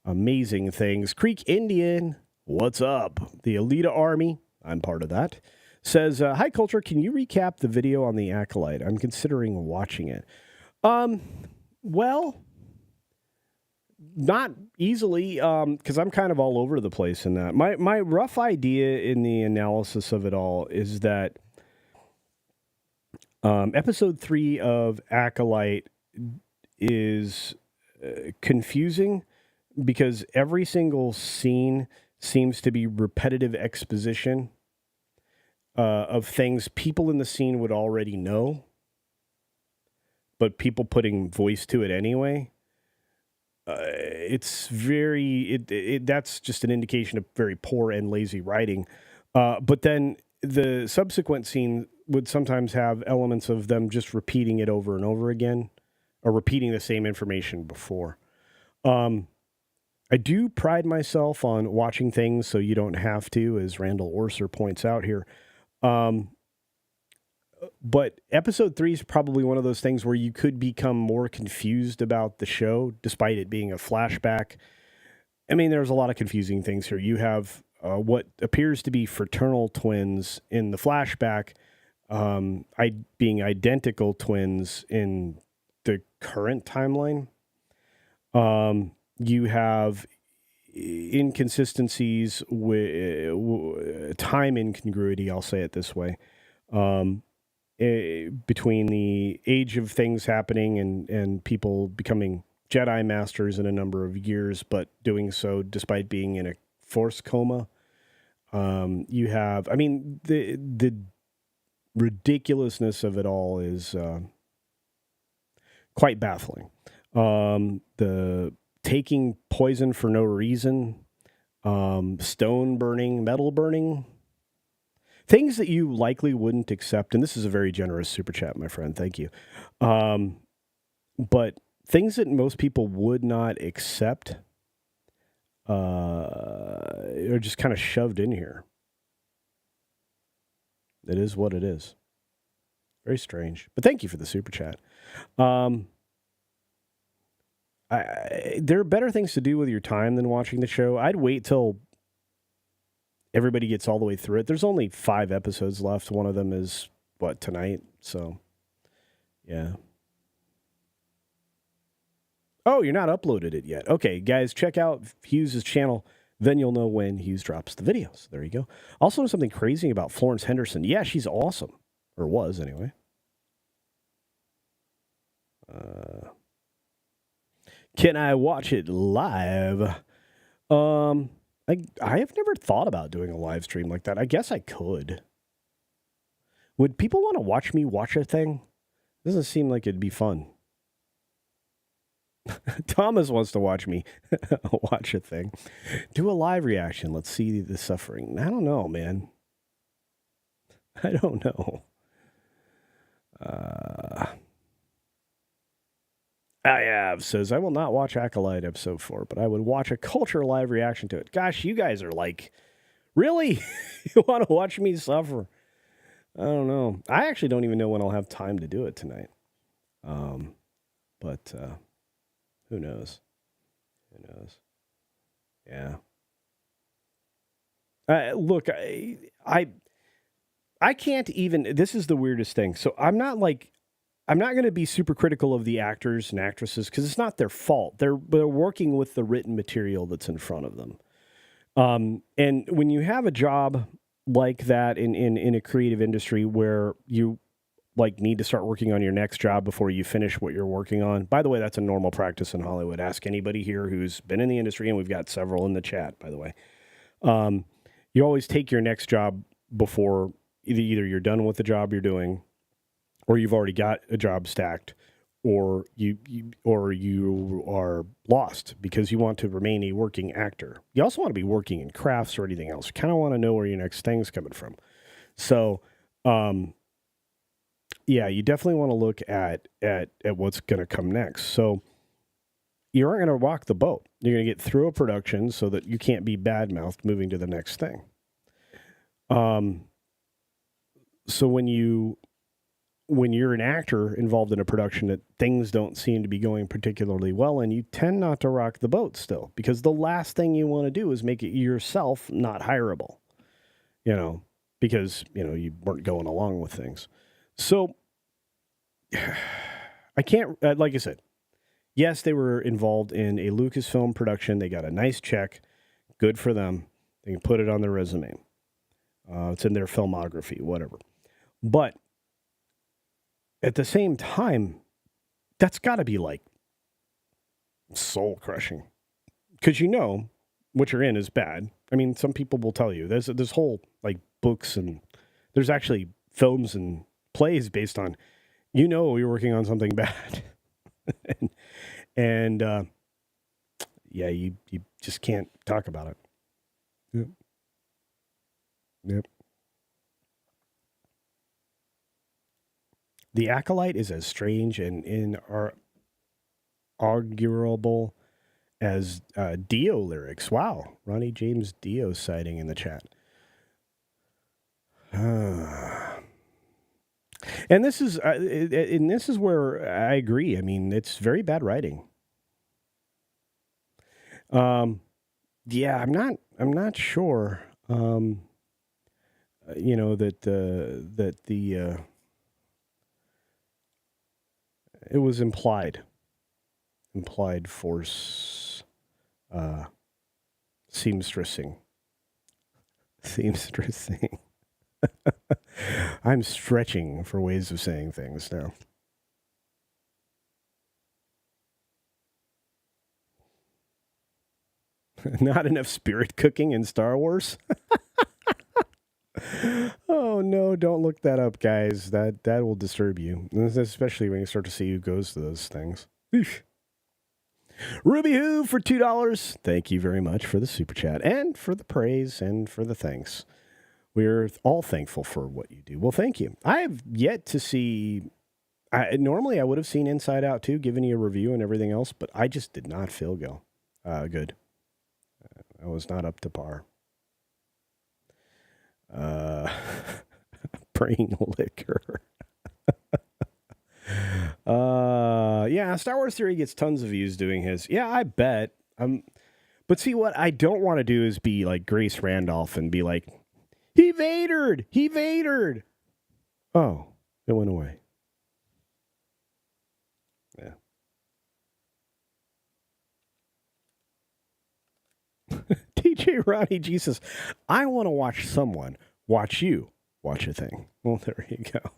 amazing things, Creek Indian, what's up? The Alita Army, I'm part of that, says, hi, Culture, can you recap the video on the Acolyte? I'm considering watching it. Well, not easily, because I'm kind of all over the place in that. My rough idea in the analysis of it all is that episode 3 of Acolyte is confusing because every single scene seems to be repetitive exposition of things people in the scene would already know, but people putting voice to it anyway. It's very, that's just an indication of very poor and lazy writing. But then the subsequent scene would sometimes have elements of them just repeating it over and over again, or repeating the same information before. I do pride myself on watching things so you don't have to, as Randall Orser points out here. But episode 3 is probably one of those things where you could become more confused about the show, despite it being a flashback. I mean, there's a lot of confusing things here. You have what appears to be fraternal twins in the flashback, being identical twins in the current timeline. You have inconsistencies with time incongruity, I'll say it this way, between the age of things happening and people becoming Jedi Masters in a number of years, but doing so despite being in a Force coma. You have, I mean, the ridiculousness of it all is quite baffling. The taking poison for no reason, stone burning, metal burning, things that you likely wouldn't accept. And this is a very generous super chat, my friend. Thank you. But things that most people would not accept are just kind of shoved in here. It is what it is. Very strange. But thank you for the super chat. There are better things to do with your time than watching the show. I'd wait till everybody gets all the way through it. There's only 5 episodes left. One of them is, tonight? So, yeah. Oh, you're not uploaded it yet. Okay, guys, check out Hughes' channel. Then you'll know when Hughes drops the videos. There you go. Also, something crazy about Florence Henderson. Yeah, she's awesome. Or was, anyway. Can I watch it live? I have never thought about doing a live stream like that. I guess I could. Would people want to watch me watch a thing? Doesn't seem like it'd be fun. Thomas wants to watch me watch a thing. Do a live reaction. Let's see the suffering. I don't know, man. I don't know. Iav says, I will not watch Acolyte episode 4, but I would watch a Culture live reaction to it. Gosh, you guys are like, really? You want to watch me suffer? I don't know. I actually don't even know when I'll have time to do it tonight. But who knows? Who knows? Yeah. Look, I can't even, this is the weirdest thing. So I'm not going to be super critical of the actors and actresses because it's not their fault. They're working with the written material that's in front of them. And when you have a job like that in a creative industry where you need to start working on your next job before you finish what you're working on. By the way, that's a normal practice in Hollywood. Ask anybody here who's been in the industry, and we've got several in the chat, by the way. You always take your next job before either you're done with the job you're doing, or you've already got a job stacked, or you are lost because you want to remain a working actor. You also want to be working in crafts or anything else. You kind of want to know where your next thing's coming from. So, yeah, you definitely want to look at what's going to come next. So you aren't going to rock the boat. You're going to get through a production so that you can't be bad-mouthed moving to the next thing. So when you're an actor involved in a production that things don't seem to be going particularly well, and you tend not to rock the boat still, because the last thing you want to do is make it yourself not hireable, because, you weren't going along with things. So I can't, like I said, yes, they were involved in a Lucasfilm production. They got a nice check. Good for them. They can put it on their resume. It's in their filmography, whatever. But at the same time, that's got to be soul crushing, because what you're in is bad. I mean, some people will tell you there's this whole books, and there's actually films and plays based on, you're working on something bad, and yeah, you just can't talk about it. Yep. The Acolyte is as strange and inarguable as Dio lyrics. Wow. Ronnie James Dio sighting in the chat. And this is where I agree. I mean, it's very bad writing. Yeah, I'm not sure. It was implied force, seamstressing. I'm stretching for ways of saying things now. Not enough spirit cooking in Star Wars. Oh no, don't look that up, guys. That will disturb you, especially when you start to see who goes to those things. Eesh. Ruby Who for $2. Thank you very much for the super chat and for the praise and for the thanks. We're all thankful for what you do. Well, thank you. I have yet to see. Normally, I would have seen Inside Out too, given you a review and everything else, but I just did not feel good. I was not up to par. Praying liquor. Yeah, Star Wars Theory gets tons of views doing his. Yeah, I bet. But see, what I don't want to do is be like Grace Randolph and be like, he Vadered. Oh, it went away. Yeah. DJ Ronnie Jesus, I want to watch someone watch you watch a thing. Well, there you go.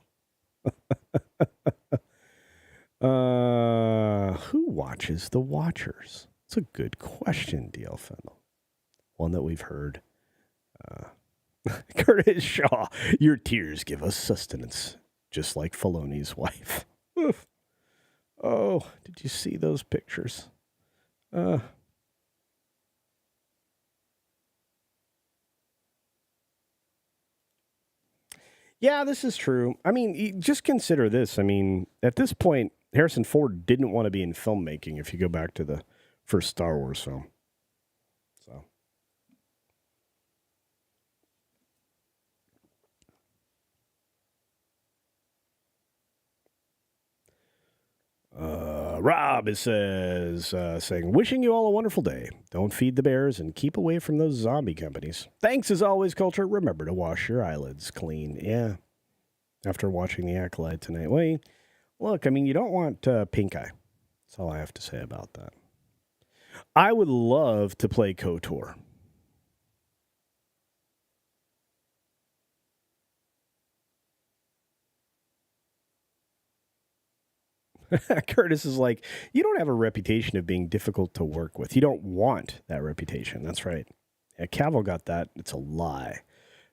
Who watches The Watchers? It's a good question, DL Fennel. One that we've heard. Curtis Shaw, your tears give us sustenance, just like Filoni's wife. Oof. Oh, did you see those pictures? Yeah, this is true. I mean, just consider this. I mean, at this point, Harrison Ford didn't want to be in filmmaking if you go back to the first Star Wars film. So. Rob saying, wishing you all a wonderful day. Don't feed the bears and keep away from those zombie companies. Thanks as always, Culture. Remember to wash your eyelids clean. Yeah. After watching The Acolyte tonight. Well, look, I mean, you don't want pink eye. That's all I have to say about that. I would love to play KOTOR. Curtis is like, you don't have a reputation of being difficult to work with. You don't want that reputation. That's right. Yeah, Cavill got that. It's a lie.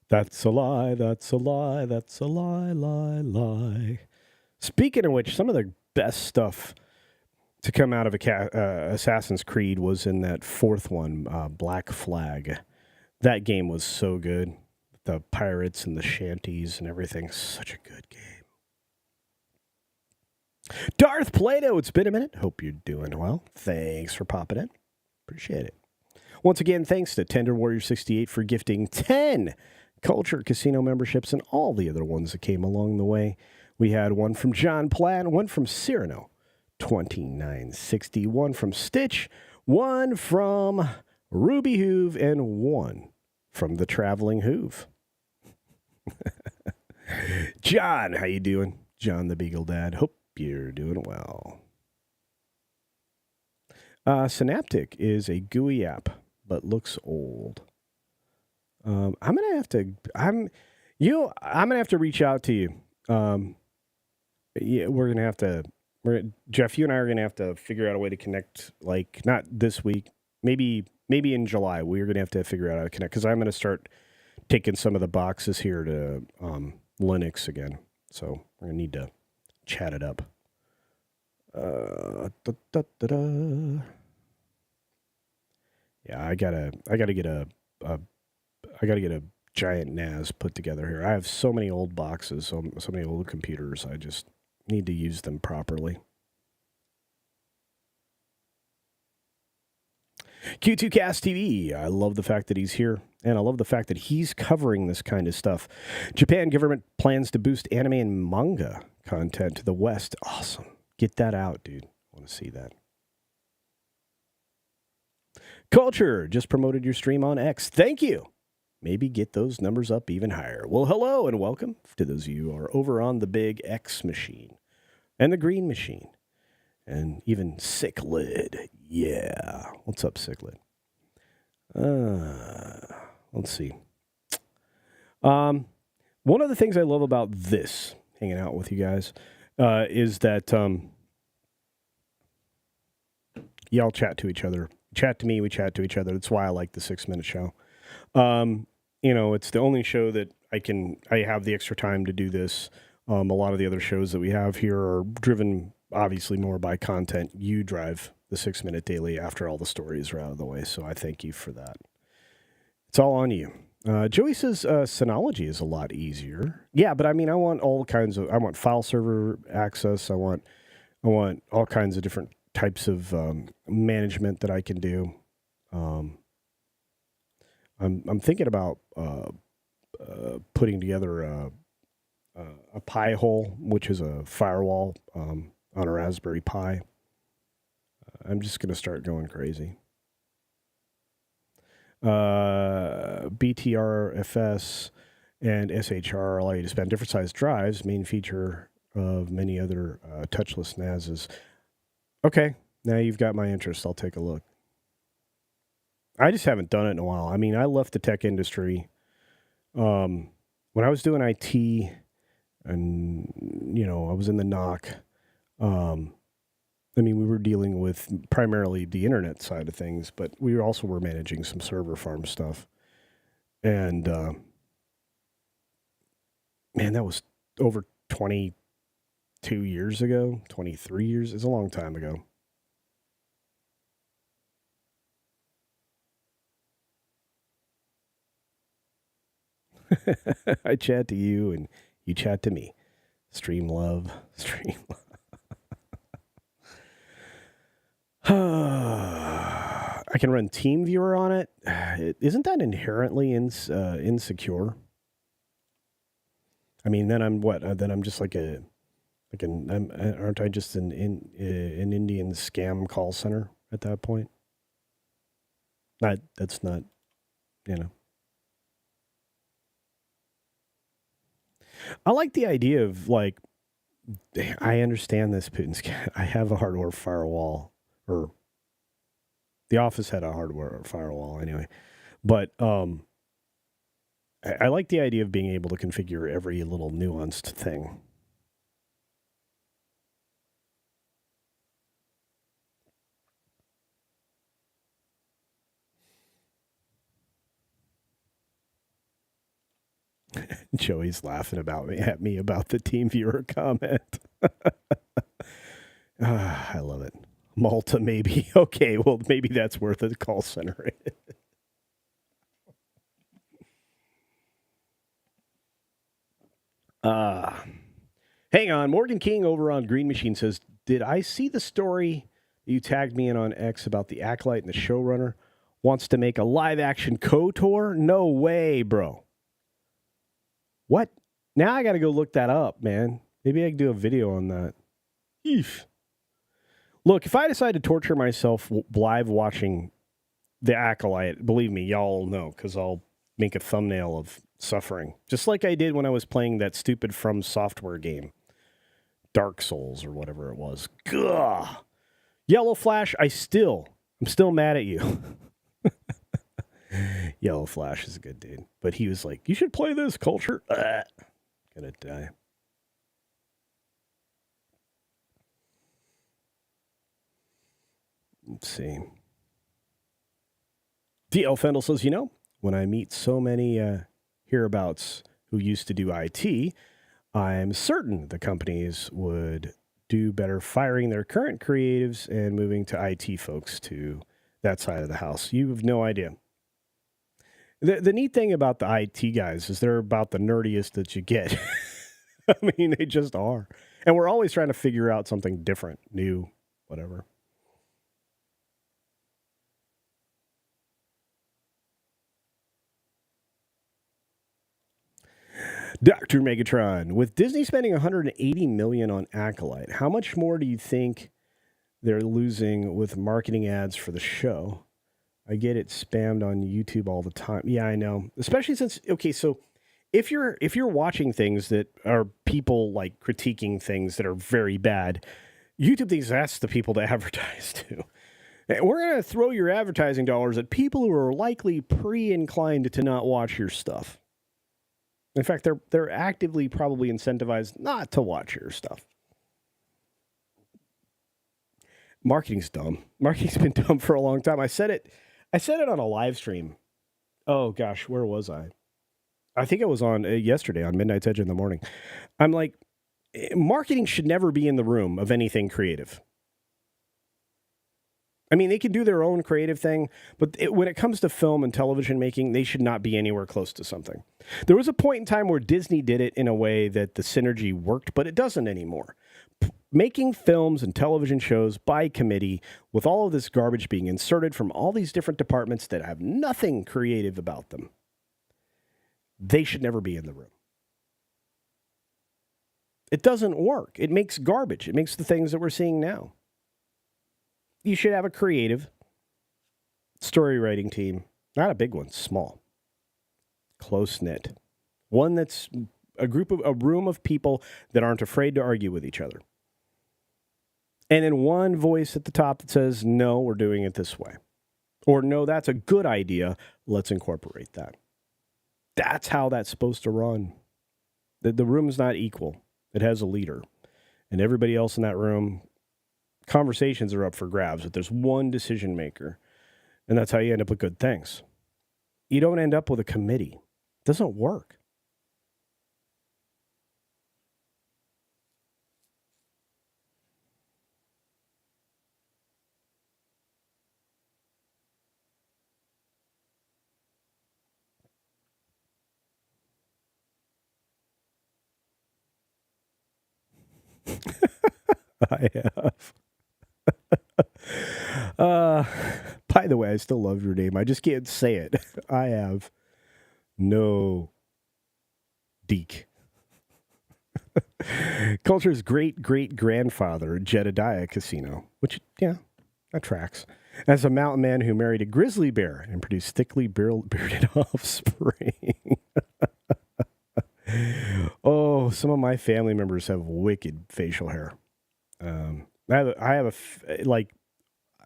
That's a lie. That's a lie. That's a lie. Lie. Speaking of which, some of the best stuff to come out of Assassin's Creed was in that fourth one, Black Flag. That game was so good. The pirates and the shanties and everything. Such a good game. Darth Plato, it's been a minute. Hope you're doing well. Thanks for popping in. Appreciate it. Once again, thanks to Tender Warrior 68 for gifting 10 Culture Casino memberships and all the other ones that came along the way. We had one from John Platt, one from Cyrano, 2960, one from Stitch, one from Ruby Hoove, and one from the Traveling Hoove. John, how you doing? John the Beagle Dad. Hope you're doing well. Synaptic is a GUI app, but looks old. I'm gonna have to reach out to you. Jeff, you and I are gonna have to figure out a way to connect. Like not this week, maybe in July. We're gonna have to figure out how to connect because I'm gonna start taking some of the boxes here to Linux again. So we're gonna need to chat it up. Yeah, I gotta get a giant NAS put together here. I have so many old boxes, so many old computers. I just need to use them properly. Q2Cast TV. I love the fact that he's here, and I love the fact that he's covering this kind of stuff. Japan government plans to boost anime and manga content to the West. Awesome. Get that out, dude. I want to see that. Culture just promoted your stream on X. Thank you. Maybe get those numbers up even higher. Well, hello and welcome to those of you who are over on the big X machine and the green machine and even Cichlid. Yeah. What's up, Cichlid? Let's see. One of the things I love about this, hanging out with you guys, is that y'all chat to each other. Chat to me, we chat to each other. That's why I like the 6-minute show. It's the only show that I have the extra time to do this. A lot of the other shows that we have here are driven obviously more by content. You drive the 6-minute daily after all the stories are out of the way. So I thank you for that. It's all on you. Joey says Synology is a lot easier. Yeah, but I mean, I want file server access. I want all kinds of different types of management that I can do. I'm thinking about putting together a Pi-hole, which is a firewall on a Raspberry Pi. I'm just going to start going crazy. BTRFS and SHR allow you to spend different size drives, main feature of many other touchless NASs. Okay, now you've got my interest. I'll take a look. I just haven't done it in a while. I mean, I left the tech industry when I was doing IT, and I was in the NOC. We were dealing with primarily the internet side of things, but we also were managing some server farm stuff. And man, that was over 22 years ago, 23 years. It's a long time ago. I chat to you and you chat to me. Stream love. I can run TeamViewer on it. Isn't that inherently insecure? I mean, then I'm what? Then I'm just aren't I just an Indian scam call center at that point? That's not. I like the idea of I understand this, Putin's. I have a hardware firewall, or the office had a hardware firewall anyway. But I like the idea of being able to configure every little nuanced thing. Joey's laughing at me about the team viewer comment. I love it. Malta, maybe. Okay, well, maybe that's worth a call center. Hang on. Morgan King over on Green Machine says, did I see the story you tagged me in on X about the Acolyte and the showrunner wants to make a live-action KOTOR? No way, bro. What? Now I got to go look that up, man. Maybe I can do a video on that. Eef. Look, if I decide to torture myself live watching The Acolyte, believe me, y'all know, because I'll make a thumbnail of suffering. Just like I did when I was playing that stupid From Software game. Dark Souls or whatever it was. Gah! Yellow Flash, I'm still mad at you. Yellow Flash is a good dude. But he was like, you should play this, Culture. Gonna die. Let's see. D.L. Fendel says, when I meet so many hereabouts who used to do IT, I'm certain the companies would do better firing their current creatives and moving to IT folks to that side of the house. You have no idea. The neat thing about the IT guys is they're about the nerdiest that you get. I mean, they just are. And we're always trying to figure out something different, new, whatever. Dr. Megatron, with Disney spending $180 million on Acolyte, how much more do you think they're losing with marketing ads for the show? I get it spammed on YouTube all the time. Yeah, I know. Especially since, okay, so if you're watching things that are people like critiquing things that are very bad, YouTube thinks that's the people to advertise to. We're going to throw your advertising dollars at people who are likely pre-inclined to not watch your stuff. In fact, they're actively probably incentivized not to watch your stuff. Marketing's dumb. Marketing's been dumb for a long time. I said it on a live stream. Oh gosh, where was I? I think it was on yesterday on Midnight's Edge in the morning. I'm like, marketing should never be in the room of anything creative. I mean, they can do their own creative thing, but when it comes to film and television making, they should not be anywhere close to something. There was a point in time where Disney did it in a way that the synergy worked, but it doesn't anymore. Making films and television shows by committee with all of this garbage being inserted from all these different departments that have nothing creative about them, they should never be in the room. It doesn't work. It makes garbage. It makes the things that we're seeing now. You should have a creative story writing team. Not a big one, small. Close-knit. One that's a room of people that aren't afraid to argue with each other. And then one voice at the top that says, no, we're doing it this way. Or no, that's a good idea. Let's incorporate that. That's how that's supposed to run. The room's not equal. It has a leader. And everybody else in that room, conversations are up for grabs, but there's one decision maker, and that's how you end up with good things. You don't end up with a committee. It doesn't work. I have. By the way, I still love your name. I just can't say it. I have no Deke. Culture's great-great-grandfather, Jedediah Casino, which, yeah, that tracks. As a mountain man who married a grizzly bear and produced thickly bearded offspring. Oh, some of my family members have wicked facial hair.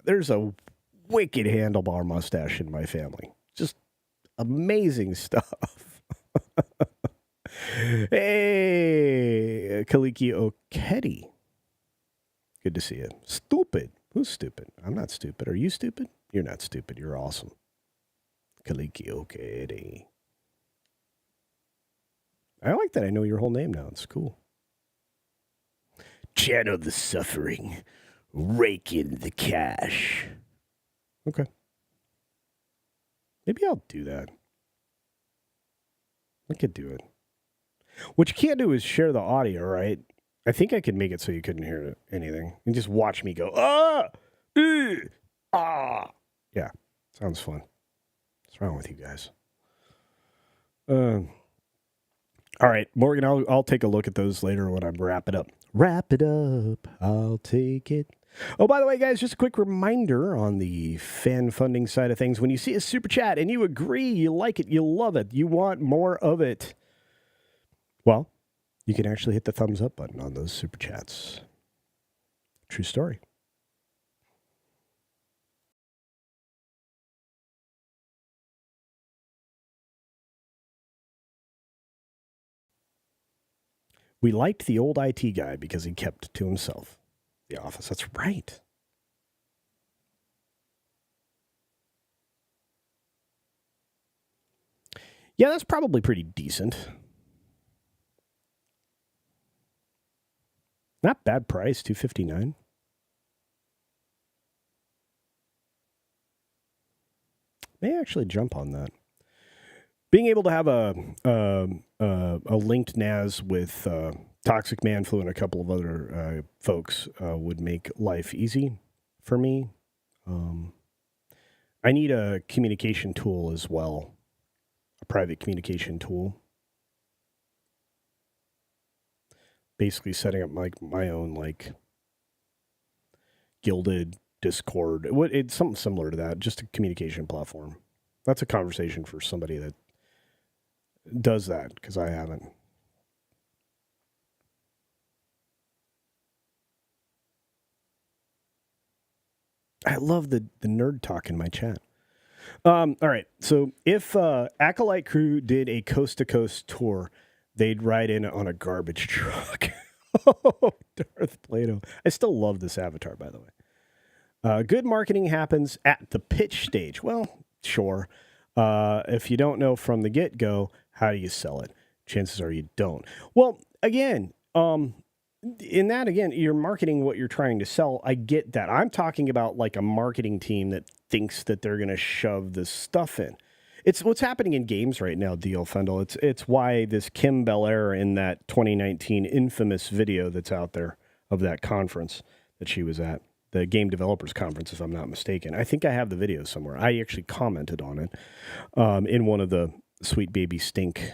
There's a wicked handlebar mustache in my family. Just amazing stuff. Hey, Kaliki Okedi. Good to see you. Stupid. Who's stupid? I'm not stupid. Are you stupid? You're not stupid. You're awesome. Kaliki Okedi. I like that I know your whole name now. It's cool. Channel the suffering. Rake in the cash. Okay. Maybe I'll do that. I could do it. What you can't do is share the audio, right? I think I could make it so you couldn't hear anything. And just watch me go, ah. Yeah, sounds fun. What's wrong with you guys? All right, Morgan, I'll take a look at those later when I wrap it up. Wrap it up. I'll take it. Oh, by the way, guys, just a quick reminder on the fan funding side of things. When you see a super chat and you agree, you like it, you love it, you want more of it, well, you can actually hit the thumbs up button on those super chats. True story. We liked the old IT guy because he kept to himself. The Office, that's right. Yeah, that's probably pretty decent. Not bad price, $259. May actually jump on that. Being able to have a linked NAS with Toxic Manflu and a couple of other folks would make life easy for me. I need a communication tool as well, a private communication tool. Basically setting up my own gilded Discord. It's something similar to that, just a communication platform. That's a conversation for somebody that does that, because I haven't. I love the nerd talk in my chat. All right, so if Acolyte Crew did a coast-to-coast tour, they'd ride in on a garbage truck. Oh, Darth Plato. I still love this avatar, by the way. Good marketing happens at the pitch stage. Well, sure. If you don't know from the get-go, how do you sell it? Chances are you don't. Well, again, in that, again, you're marketing what you're trying to sell. I get that. I'm talking about like a marketing team that thinks that they're going to shove this stuff in. It's what's happening in games right now, D.L. Fendel. It's why this Kim Belair in that 2019 infamous video that's out there of that conference that she was at, the Game Developers Conference, if I'm not mistaken. I think I have the video somewhere. I actually commented on it in one of the Sweet Baby Stink.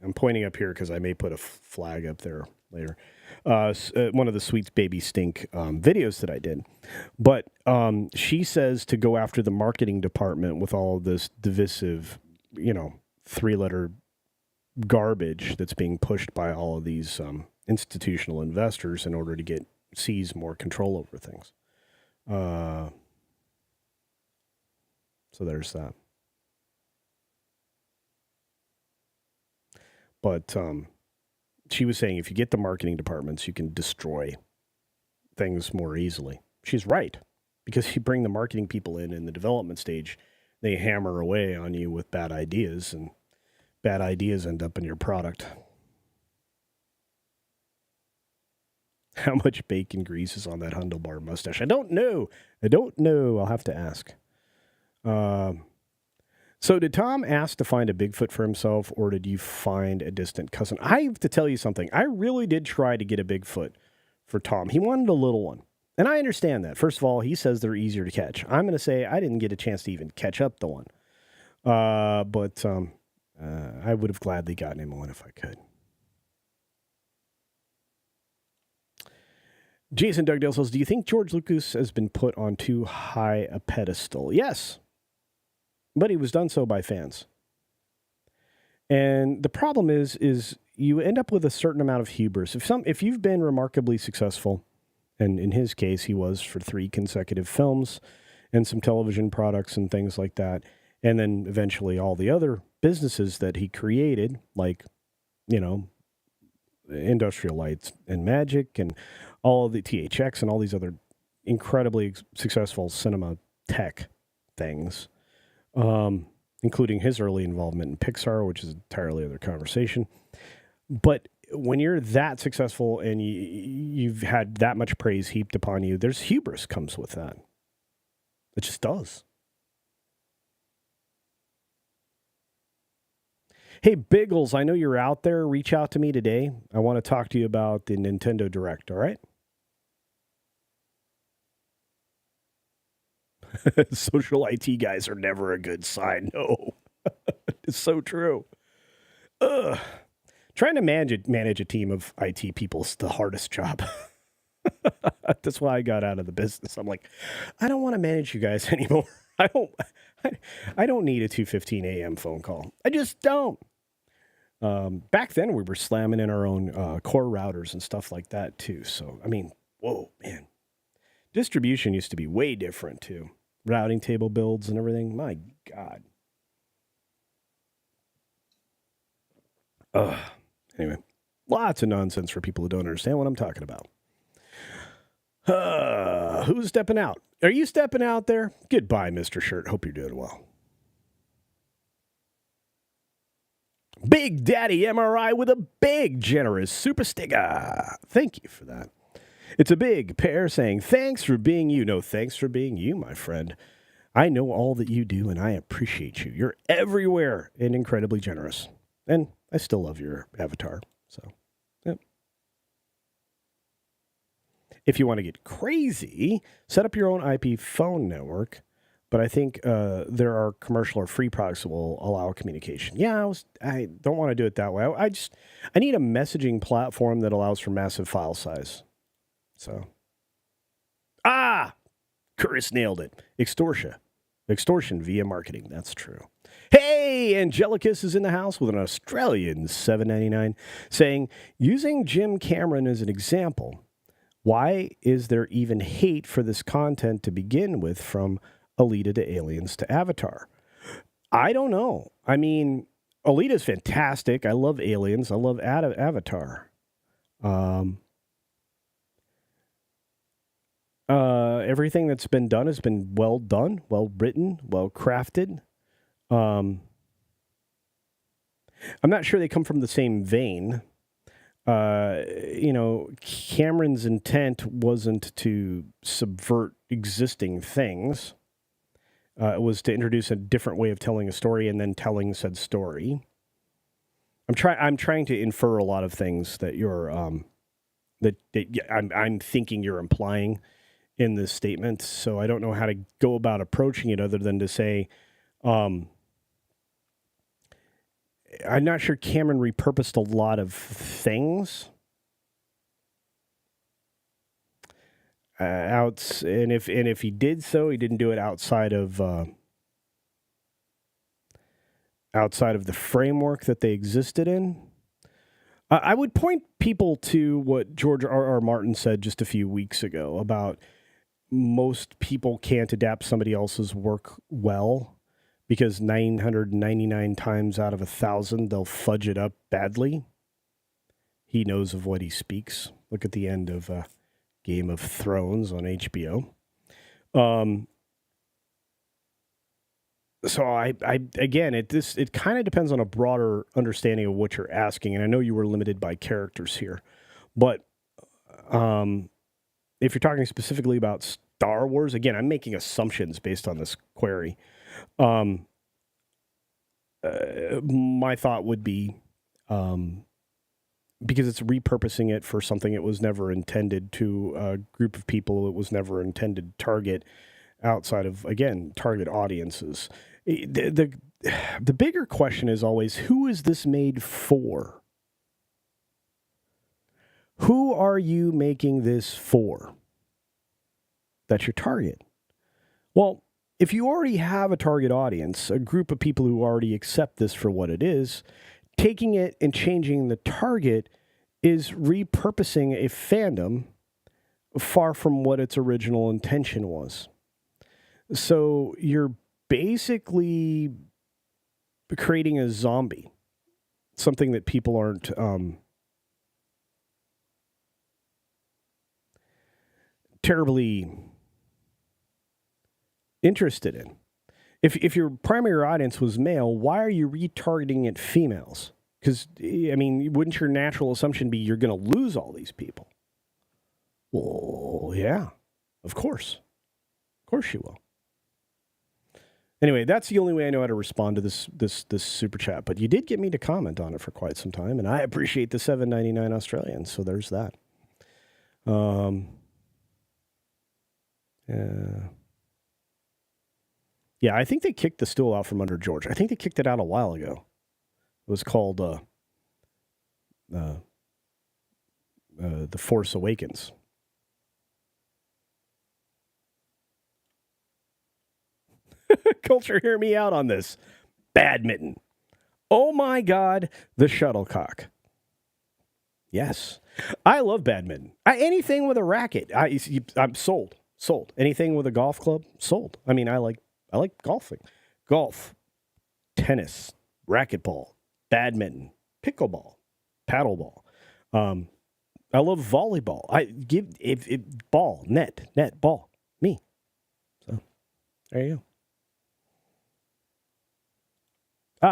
I'm pointing up here because I may put a flag up there later. One of the Sweet Baby Stink videos that I did. But she says to go after the marketing department with all this divisive, three-letter garbage that's being pushed by all of these institutional investors in order to seize more control over things. So there's that. But she was saying if you get the marketing departments, you can destroy things more easily. She's right, because you bring the marketing people in the development stage, they hammer away on you with bad ideas, and bad ideas end up in your product. How much bacon grease is on that handlebar mustache? I don't know. I'll have to ask. So did Tom ask to find a Bigfoot for himself, or did you find a distant cousin? I have to tell you something. I really did try to get a Bigfoot for Tom. He wanted a little one. And I understand that. First of all, he says they're easier to catch. I'm going to say I didn't get a chance to even catch up the one. But I would have gladly gotten him one if I could. Jason Dugdale says, do you think George Lucas has been put on too high a pedestal? Yes. But he was done so by fans. And the problem is you end up with a certain amount of hubris. If you've been remarkably successful, and in his case he was for 3 consecutive films and some television products and things like that, and then eventually all the other businesses that he created, like, Industrial Lights and Magic and all of the THX and all these other incredibly successful cinema tech things, including his early involvement in Pixar, which is an entirely other conversation. But when you're that successful and you've had that much praise heaped upon you, there's hubris comes with that. It just does. Hey, Biggles, I know you're out there. Reach out to me today. I want to talk to you about the Nintendo Direct, all right? Social IT guys are never a good sign. No. It's so true. Ugh. Trying to manage a team of IT people is the hardest job. That's why I got out of the business. I'm like, I don't want to manage you guys anymore. I don't need a 2:15 a.m. phone call. I just don't. Back then, we were slamming in our own core routers and stuff like that, too. So, I mean, whoa, man. Distribution used to be way different, too. Routing table builds and everything. My God. Anyway, lots of nonsense for people who don't understand what I'm talking about. Who's stepping out? Are you stepping out there? Goodbye, Mr. Shirt. Hope you're doing well. Big Daddy MRI with a big, generous super sticker. Thank you for that. It's a big pair saying, thanks for being you. No, thanks for being you, my friend. I know all that you do, and I appreciate you. You're everywhere and incredibly generous. And I still love your avatar. So, yep. If you want to get crazy, set up your own IP phone network. But I think there are commercial or free products that will allow communication. Yeah, I don't want to do it that way. I need a messaging platform that allows for massive file size. So, Curtis nailed it. Extortion via marketing. That's true. Hey, Angelicus is in the house with an Australian $7.99 saying, using Jim Cameron as an example, why is there even hate for this content to begin with from Alita to Aliens to Avatar? I don't know. I mean, Alita's fantastic. I love Aliens. I love Avatar. Everything that's been done has been well done, well written, well crafted. I'm not sure they come from the same vein. Cameron's intent wasn't to subvert existing things. It was to introduce a different way of telling a story and then telling said story. I'm trying to infer a lot of things that you're I'm thinking you're implying in this statement. So I don't know how to go about approaching it other than to say, I'm not sure Cameron repurposed a lot of things. And if he did so, he didn't do it outside of the framework that they existed in. I would point people to what George R.R. Martin said just a few weeks ago about most people can't adapt somebody else's work well because 999 times out of 1,000 they'll fudge it up badly. He knows of what he speaks. Look at the end of Game of Thrones on HBO. So it kind of depends on a broader understanding of what you're asking, and I know you were limited by characters here, but if you're talking specifically about Star Wars, again, I'm making assumptions based on this query. My thought would be, because it's repurposing it for something it was never intended to, a group of people it was never intended to target outside of, again, target audiences. The bigger question is always, who is this made for? Who are you making this for? That's your target. Well, if you already have a target audience, a group of people who already accept this for what it is, taking it and changing the target is repurposing a fandom far from what its original intention was. So you're basically creating a zombie, something that people aren't terribly interested in. If your primary audience was male, why are you retargeting at females? Because, I mean, wouldn't your natural assumption be you're going to lose all these people? Well, yeah, of course. Of course you will. Anyway, that's the only way I know how to respond to this super chat. But you did get me to comment on it for quite some time, and I appreciate the $7.99 Australian. So there's that. Yeah, I think they kicked the stool out from under George. I think they kicked it out a while ago. It was called The Force Awakens. Culture, hear me out on this. Badminton. Oh my God, the shuttlecock. Yes. I love badminton. Anything with a racket. I'm sold. Sold. Anything with a golf club? Sold. I mean, I like golfing. Golf, tennis, racquetball, badminton, pickleball, paddleball. I love volleyball. Ball, net, ball, me. So there you go.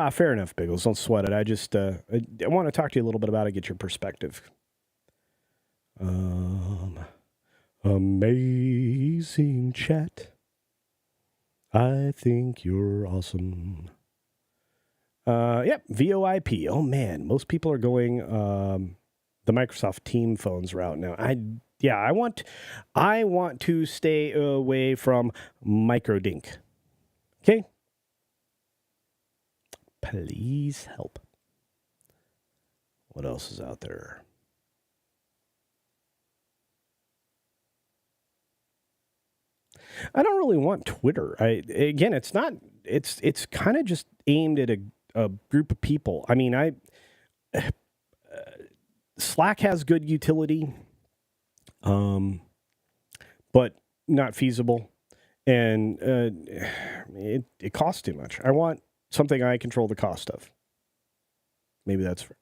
Fair enough, Biggles. Don't sweat it. I just I want to talk to you a little bit about it, get your perspective. Amazing chat. I think you're awesome. Yep, VoIP. Oh man, most people are going the Microsoft Team phones route now. I want to stay away from microdink. Okay? Please help. What else is out there? I don't really want Twitter. It's kind of just aimed at a group of people. I mean, Slack has good utility, but not feasible, and it costs too much. I want something I control the cost of. Maybe that's fair.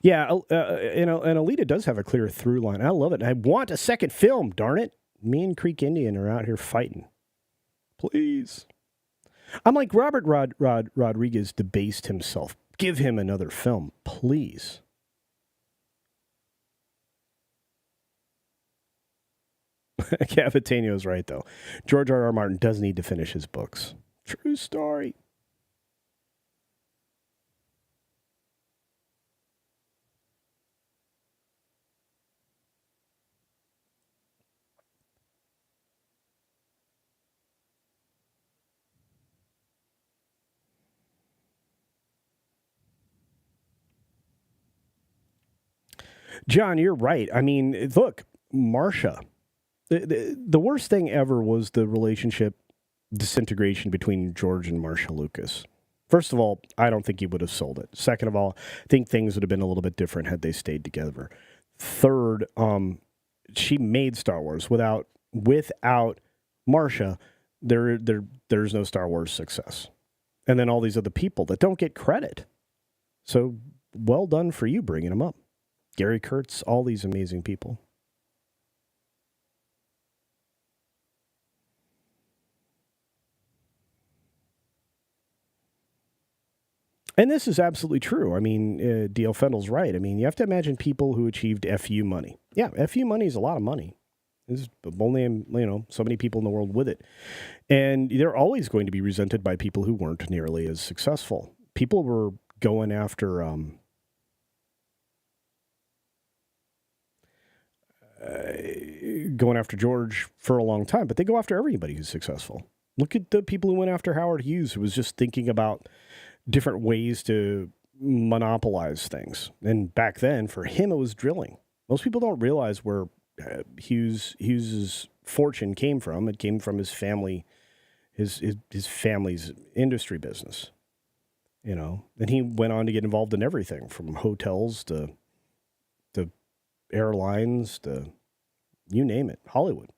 Yeah, and Alita does have a clear through line. I love it. I want a second film, darn it. Me and Creek Indian are out here fighting. Please. I'm like, Robert Rodriguez debased himself. Give him another film, please. Cavatanio's right, though. George R.R. Martin does need to finish his books. True story. John, you're right. I mean, look, Marcia. The worst thing ever was the relationship disintegration between George and Marcia Lucas. First of all, I don't think he would have sold it. Second of all, I think things would have been a little bit different had they stayed together. Third, she made Star Wars. Without Marcia, there's no Star Wars success. And then all these other people that don't get credit. So well done for you bringing them up. Gary Kurtz, all these amazing people. And this is absolutely true. I mean, D.L. Fendel's right. I mean, you have to imagine people who achieved FU money. Yeah, FU money is a lot of money. There's only, so many people in the world with it. And they're always going to be resented by people who weren't nearly as successful. People were going after... going after George for a long time, but they go after everybody who's successful. Look at the people who went after Howard Hughes, who was just thinking about different ways to monopolize things. And back then, for him, it was drilling. Most people don't realize where Hughes's fortune came from. It came from his family, his family's industry business. And he went on to get involved in everything from hotels to airlines to you name it, Hollywood.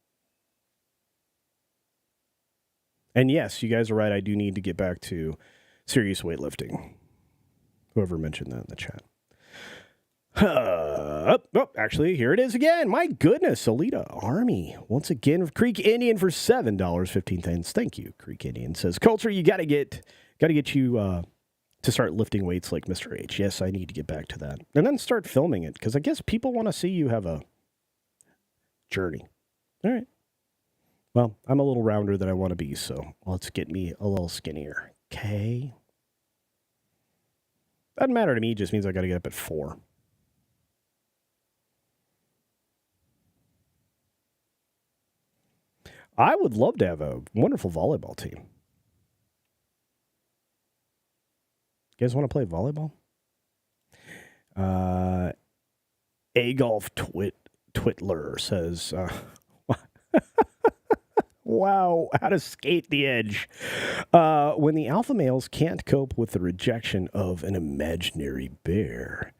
And yes, you guys are right. I do need to get back to serious weightlifting. Whoever mentioned that in the chat. Actually, here it is again. My goodness, Alita Army. Once again, Creek Indian for $7.15. Thank you, Creek Indian. Says, Culture, you got to get you to start lifting weights like Mr. H. Yes, I need to get back to that. And then start filming it, because I guess people want to see you have a journey. All right. Well, I'm a little rounder than I want to be, so let's get me a little skinnier. Okay. Doesn't matter to me, just means I got to get up at 4. I would love to have a wonderful volleyball team. You guys want to play volleyball? A-Golf Twitler says, wow, how to skate the edge. When the alpha males can't cope with the rejection of an imaginary bear,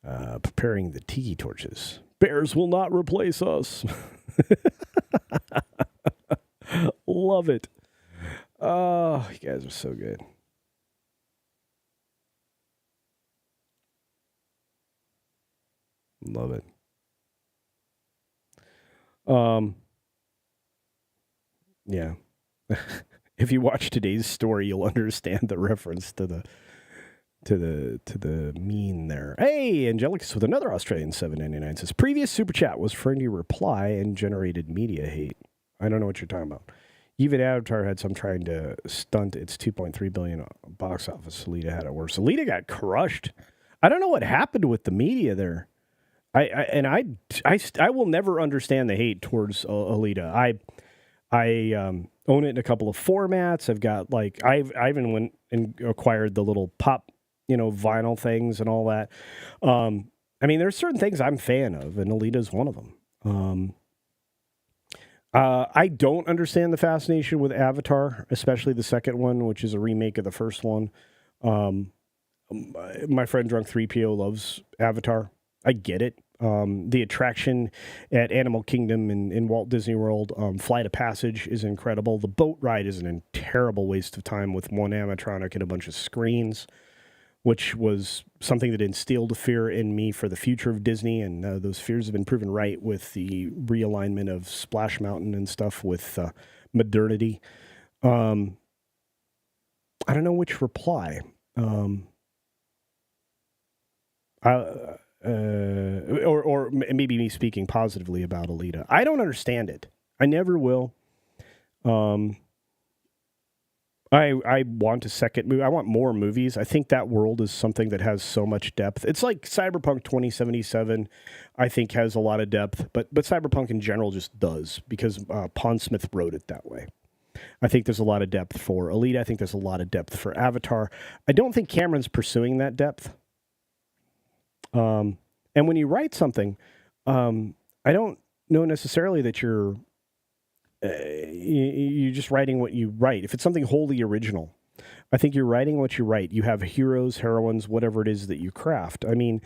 preparing the tiki torches. Bears will not replace us. Love it. Oh, you guys are so good. Love it. Yeah. If you watch today's story, you'll understand the reference to the mean there. Hey, Angelicus with another Australian $7.99 says, previous super chat was for any reply and generated media hate. I don't know what you're talking about. Even Avatar had some trying to stunt its $2.3 billion box office. Alita had it worse. Alita got crushed. I don't know what happened with the media there. I will never understand the hate towards Alita. I own it in a couple of formats. I've got I even went and acquired the little pop, vinyl things and all that. I mean, there's certain things I'm a fan of, and Alita's one of them. I don't understand the fascination with Avatar, especially the second one, which is a remake of the first one. My friend Drunk 3PO loves Avatar. I get it. The attraction at Animal Kingdom in Walt Disney World, Flight of Passage, is incredible. The boat ride is a terrible waste of time with one animatronic and a bunch of screens, which was something that instilled a fear in me for the future of Disney, and those fears have been proven right with the realignment of Splash Mountain and stuff with modernity. I don't know which reply. Or maybe me speaking positively about Alita. I don't understand it. I never will. I want a second movie. I want more movies. I think that world is something that has so much depth. It's like Cyberpunk 2077, I think, has a lot of depth, but Cyberpunk in general just does, because Pondsmith wrote it that way. I think there's a lot of depth for Alita. I think there's a lot of depth for Avatar. I don't think Cameron's pursuing that depth. And when you write something, I don't know necessarily that you're just writing what you write. If it's something wholly original, I think you're writing what you write. You have heroes, heroines, whatever it is that you craft. I mean,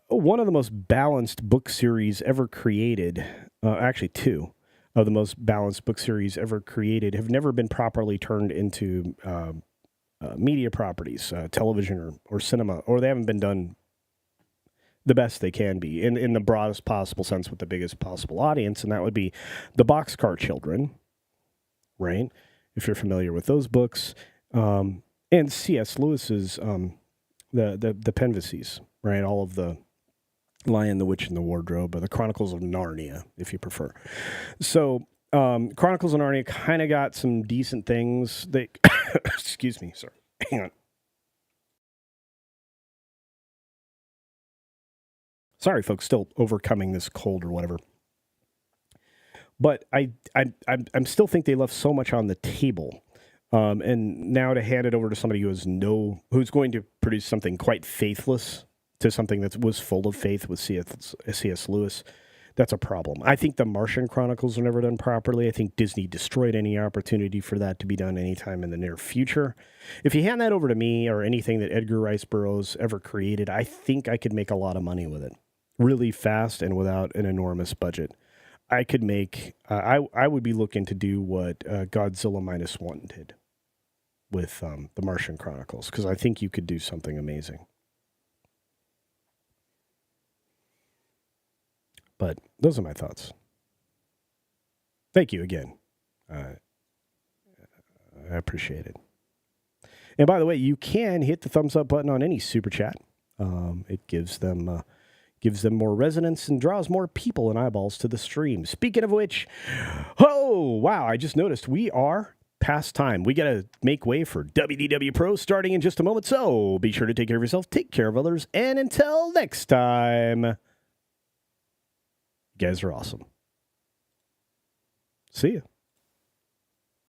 one of the most balanced book series ever created, actually two of the most balanced book series ever created, have never been properly turned into media properties, television or cinema, or they haven't been done the best they can be in the broadest possible sense with the biggest possible audience, and that would be the Boxcar Children, right? If you're familiar with those books, and C.S. Lewis's the Penvases, right? All of the Lion, the Witch, and the Wardrobe, or the Chronicles of Narnia, if you prefer. So Chronicles of Narnia kind of got some decent things. They, excuse me, sorry, hang on. Sorry, folks, still overcoming this cold or whatever. But I still think they left so much on the table, and now to hand it over to somebody who's going to produce something quite faithless to something that was full of faith with C.S. Lewis, that's a problem. I think the Martian Chronicles were never done properly. I think Disney destroyed any opportunity for that to be done anytime in the near future. If you hand that over to me or anything that Edgar Rice Burroughs ever created, I think I could make a lot of money with it really fast and without an enormous budget. I could make, I would be looking to do what Godzilla -1 did with the Martian Chronicles, because I think you could do something amazing. But those are my thoughts. Thank you again. I appreciate it. And by the way, you can hit the thumbs up button on any super chat. It gives them more resonance and draws more people and eyeballs to the stream. Speaking of which, oh, wow, I just noticed we are past time. We got to make way for WDW Pro starting in just a moment. So be sure to take care of yourself, take care of others, and until next time, you guys are awesome. See ya.